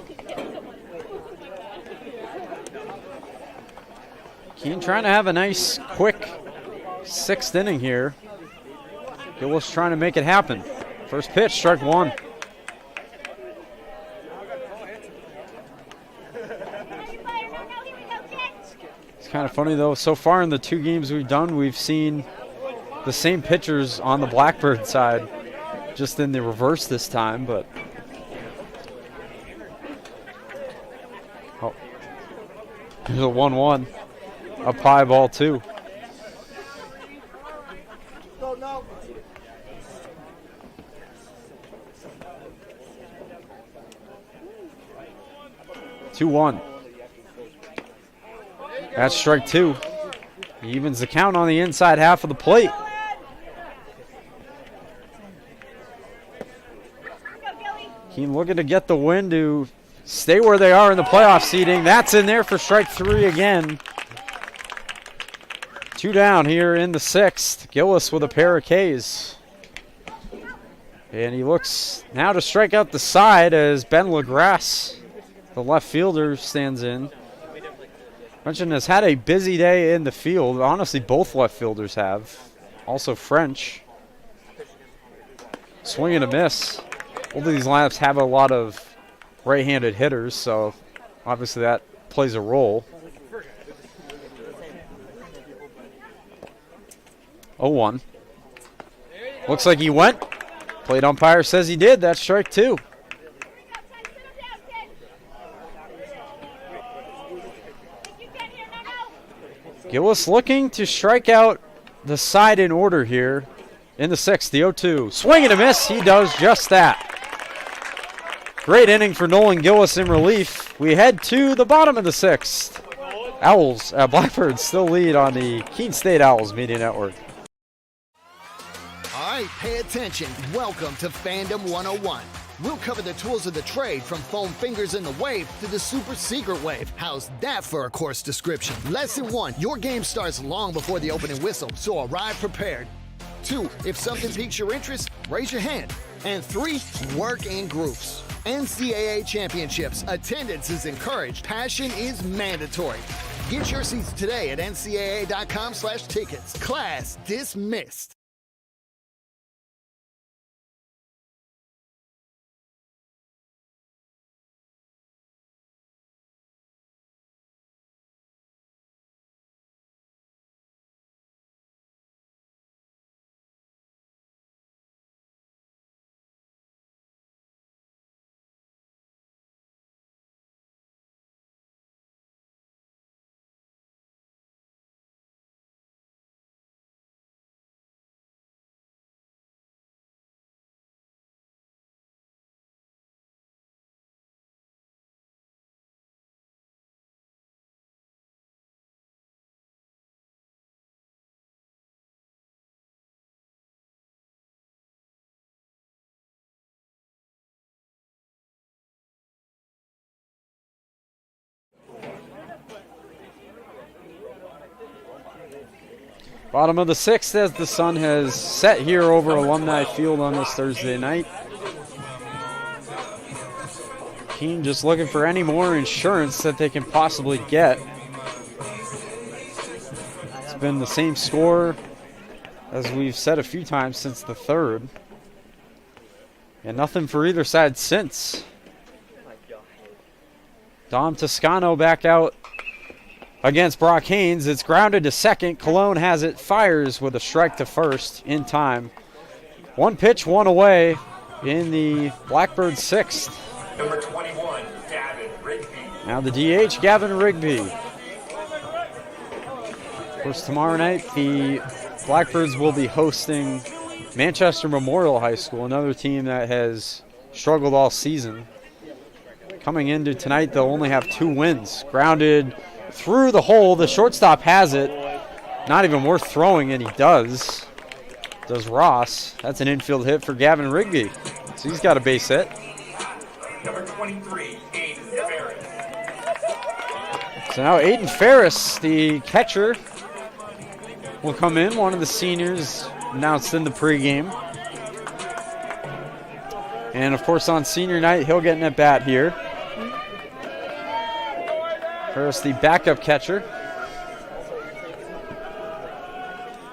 Keene trying to have a nice, quick 6th inning here. Gillis trying to make it happen. First pitch, strike 1. It's kind of funny, though. So far in the 2 games we've done, we've seen the same pitchers on the Blackbird side, just in the reverse this time, but... Oh. There's a 1-1. Up high, ball 2. Two-1. That's strike 2. He evens the count on the inside half of the plate. Keene looking to get the win to stay where they are in the playoff seeding. That's in there for strike 3 again. 2 down here in the 6th. Gillis with a pair of Ks. And he looks now to strike out the side as Ben LaGrasse, the left fielder, stands in. Mention has had a busy day in the field. Honestly, both left fielders have. Also French. Swing and a miss. Both of these lineups have a lot of right-handed hitters, so obviously that plays a role. 0-1. Looks like he went. Plate umpire says he did. That's strike 2. Gillis looking to strike out the side in order here in the 6th, the 0-2. Swing and a miss. He does just that. Great inning for Nolan Gillis in relief. We head to the bottom of the 6th. Blackbirds still lead on the Keene State Owls Media Network. All right, pay attention. Welcome to Fandom 101. We'll cover the tools of the trade from foam fingers in the wave to the super secret wave. How's that for a course description? Lesson 1, your game starts long before the opening whistle, so arrive prepared. 2, if something piques your interest, raise your hand. And 3, work in groups. NCAA championships. Attendance is encouraged. Passion is mandatory. Get your seats today at ncaa.com/tickets. Class dismissed. Bottom of the 6th as the sun has set here over Alumni Field on this Thursday night. Keene just looking for any more insurance that they can possibly get. It's been the same score as we've said a few times since the 3rd. And nothing for either side since. Dom Toscano back out against Brock Haynes. It's grounded to second. Cologne has it, fires with a strike to first in time. One pitch, one away in the Blackbirds 6th. Number 21, Gavin Rigby. Now the DH, Gavin Rigby. Of course, tomorrow night the Blackbirds will be hosting Manchester Memorial High School, another team that has struggled all season. Coming into tonight, they'll only have 2 wins. Grounded through the hole. The shortstop has it. Not even worth throwing, and he does. Does Ross. That's an infield hit for Gavin Rigby. So he's got a base hit. Number 23, Aiden Ferris. So now Aiden Ferris, the catcher, will come in. One of the seniors announced in the pregame. And, of course, on senior night, he'll get an at-bat here. Ferris, the backup catcher,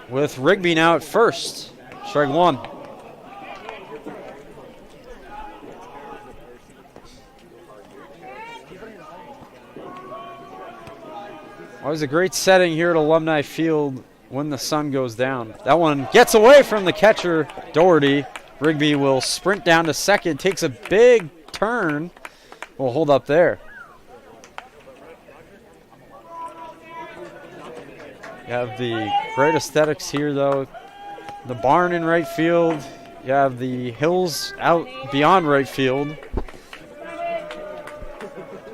with Rigby now at first. Strike one. Always a great setting here at Alumni Field when the sun goes down. That one gets away from the catcher, Doherty. Rigby will sprint down to second, takes a big turn. Will hold up there. You have the great aesthetics here, though. The barn in right field. You have the hills out beyond right field.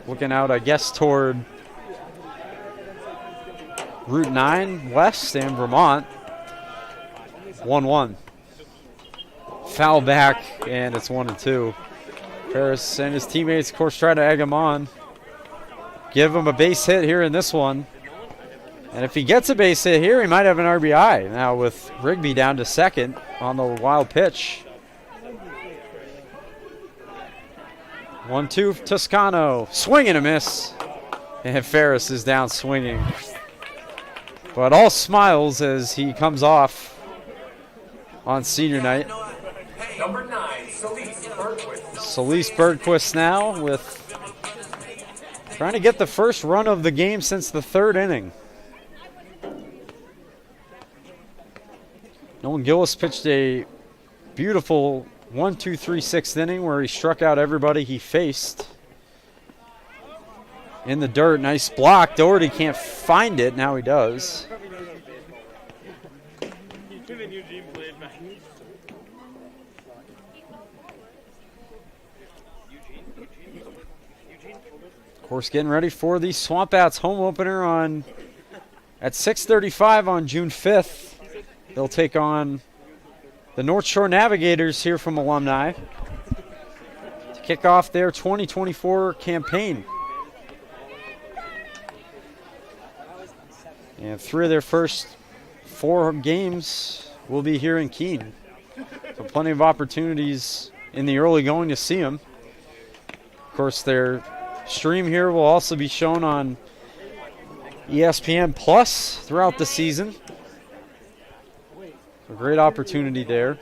Looking out, I guess, toward Route 9 West and Vermont. 1-1. Foul back, and it's 1-2. Ferris and his teammates, of course, try to egg him on. Give him a base hit here in this one. And if he gets a base hit here, he might have an RBI. Now with Rigby down to second on the wild pitch. 1-2, Toscano. Swing and a miss. And Ferris is down swinging. But all smiles as he comes off on senior night. Number 9, Celeste Bergquist. Celeste Bergquist now with trying to get the first run of the game since the 3rd inning. Nolan Gillis pitched a beautiful 1-2-3-6th inning where he struck out everybody he faced. In the dirt, nice block. Doherty can't find it. Now he does. course, getting ready for the Swamp Bats home opener at 6:35 on June 5th. They'll take on the North Shore Navigators here from Alumni to kick off their 2024 campaign. And 3 of their first 4 games will be here in Keene. So plenty of opportunities in the early going to see them. Of course, their stream here will also be shown on ESPN Plus throughout the season. A great opportunity there.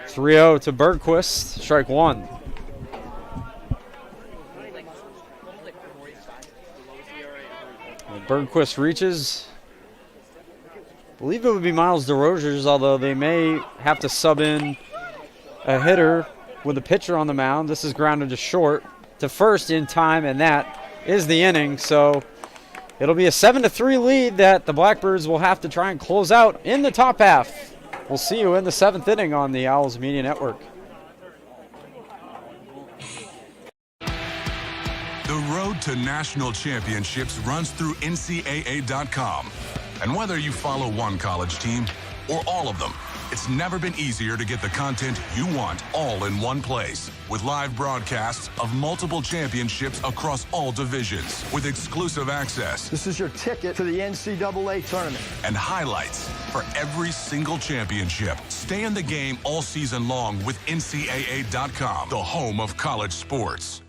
(3-0) to Bergquist, strike 1. Bergquist reaches. I believe it would be Miles DeRozier's, although they may have to sub in a hitter with a pitcher on the mound. This is grounded to short, to first in time, and that is the inning. So it'll be a 7-3 lead that the Blackbirds will have to try and close out in the top half. We'll see you in the 7th inning on the Owls Media Network. The road to national championships runs through NCAA.com. And whether you follow one college team or all of them, it's never been easier to get the content you want all in one place. With live broadcasts of multiple championships across all divisions, with exclusive access. This is your ticket to the NCAA tournament. And highlights for every single championship. Stay in the game all season long with NCAA.com, the home of college sports.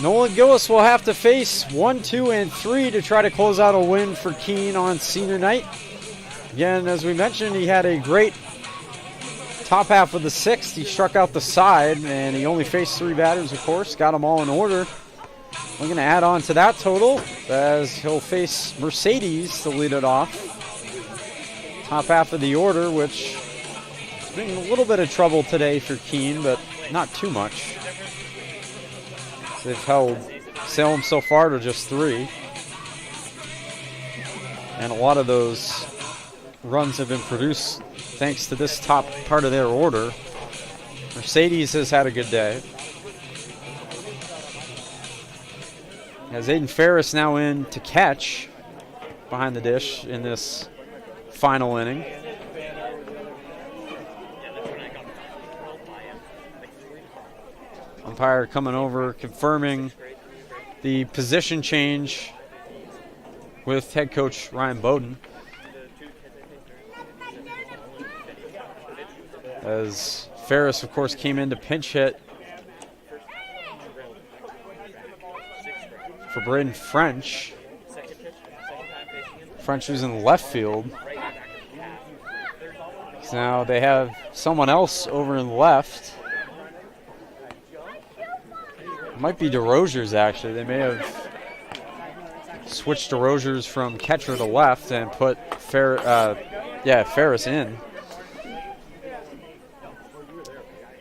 Nolan Gillis will have to face 1, 2, and 3 to try to close out a win for Keene on senior night. Again, as we mentioned, he had a great top half of the 6th. He struck out the side, and he only faced 3 batters, of course. Got them all in order. We're going to add on to that total as he'll face Mercedes to lead it off. Top half of the order, which has been in a little bit of trouble today for Keene, but not too much. They've held Salem so far to just 3. And a lot of those runs have been produced thanks to this top part of their order. Mercedes has had a good day. Has Aiden Ferris now in to catch behind the dish in this final inning. Umpire coming over, confirming the position change with head coach Ryan Bowden. As Ferris, of course, came in to pinch hit for Braden French. French was in left field. So now they have someone else over in left. Might be DeRozier's, actually. They may have switched DeRozier's from catcher to left and put Ferris in.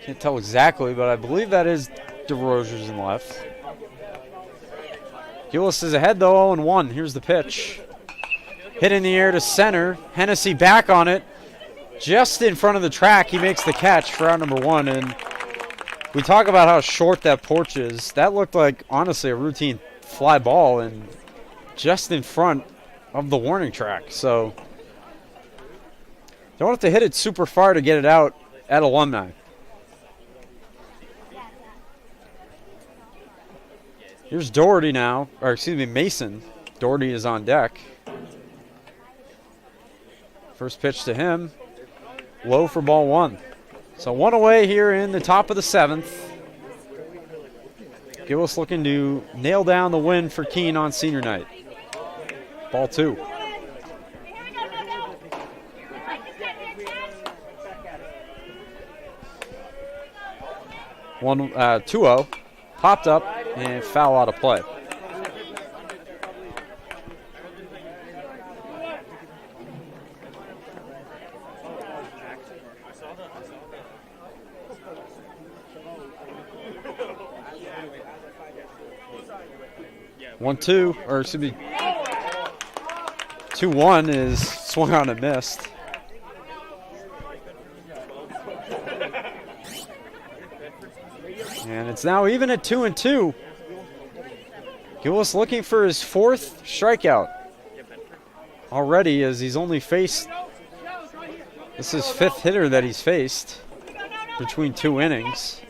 Can't tell exactly, but I believe that is DeRozier's in left. Gillis is ahead, though, 0-1. Here's the pitch. Hit in the air to center. Hennessy back on it. Just in front of the track, he makes the catch for out number 1, and we talk about how short that porch is. That looked like, honestly, a routine fly ball and just in front of the warning track. So don't have to hit it super far to get it out at Alumni. Here's Doherty now, or excuse me, Mason. Doherty is on deck. First pitch to him, low for ball one. So one away here in the top of the 7th. Gillis looking to nail down the win for Keene on senior night. Ball two. 2-0. Popped up and foul out of play. One, two, or excuse me, 2-1 is swung on and missed. And it's now even at 2-2. Gillis looking for his 4th strikeout already, as he's only faced, this is 5th hitter that he's faced between 2 innings.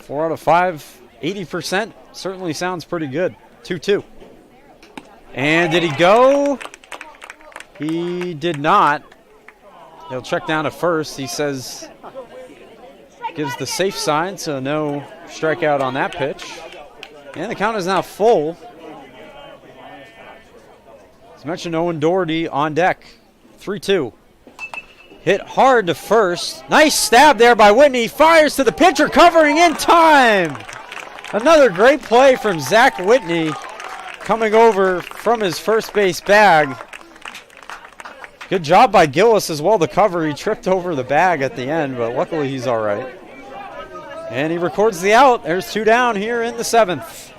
4 out of 5, 80%. Certainly sounds pretty good. 2-2. And did he go? He did not. He'll check down to first. He says, gives the safe sign, so no strikeout on that pitch. And the count is now full. As mentioned, Owen Doherty on deck. 3-2. Hit hard to first. Nice stab there by Whitney. Fires to the pitcher, covering in time. Another great play from Zach Whitney coming over from his first base bag. Good job by Gillis as well to cover. He tripped over the bag at the end, but luckily he's all right. And he records the out. There's 2 down here in the 7th.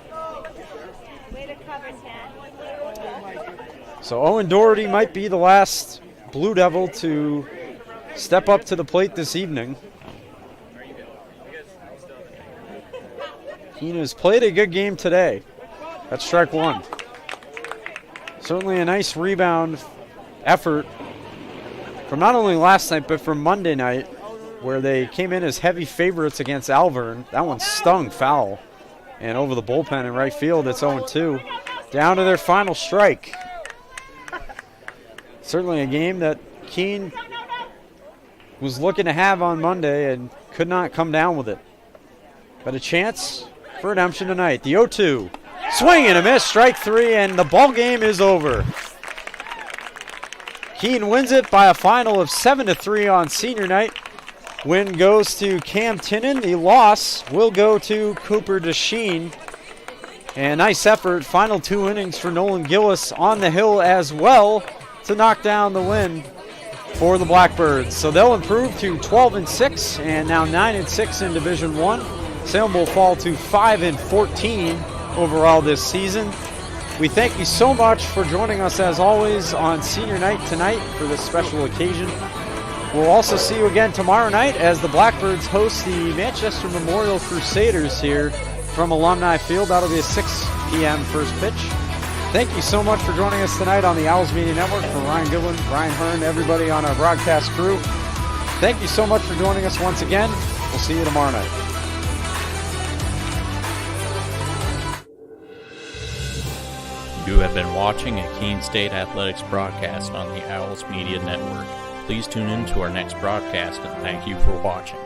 So Owen Doherty might be the last Blue Devil to step up to the plate this evening. Keene has played a good game today. That's strike one. Certainly a nice rebound effort from not only last night, but from Monday night, where they came in as heavy favorites against Alvern. That one stung foul. And over the bullpen in right field, it's 0-2. Down to their final strike. Certainly a game that Keene was looking to have on Monday and could not come down with it. But a chance for redemption tonight. The 0-2. Swing and a miss, strike 3, and the ball game is over. Keene wins it by a final of 7-3 on senior night. Win goes to Cam Tinnen. The loss will go to Cooper DeSheen. And nice effort. Final 2 innings for Nolan Gillis on the hill as well to knock down the win for the Blackbirds. So they'll improve to 12-6 and now 9-6 in Division I. Salem will fall to 5-14 overall this season. We thank you so much for joining us as always on senior night tonight for this special occasion. We'll also see you again tomorrow night as the Blackbirds host the Manchester Memorial Crusaders here from Alumni Field. That'll be a 6 p.m. first pitch. Thank you so much for joining us tonight on the Owls Media Network. For Ryan Goodwin, Brian Hearn, everybody on our broadcast crew, thank you so much for joining us once again. We'll see you tomorrow night. You have been watching a Keene State Athletics broadcast on the Owls Media Network. Please tune in to our next broadcast and thank you for watching.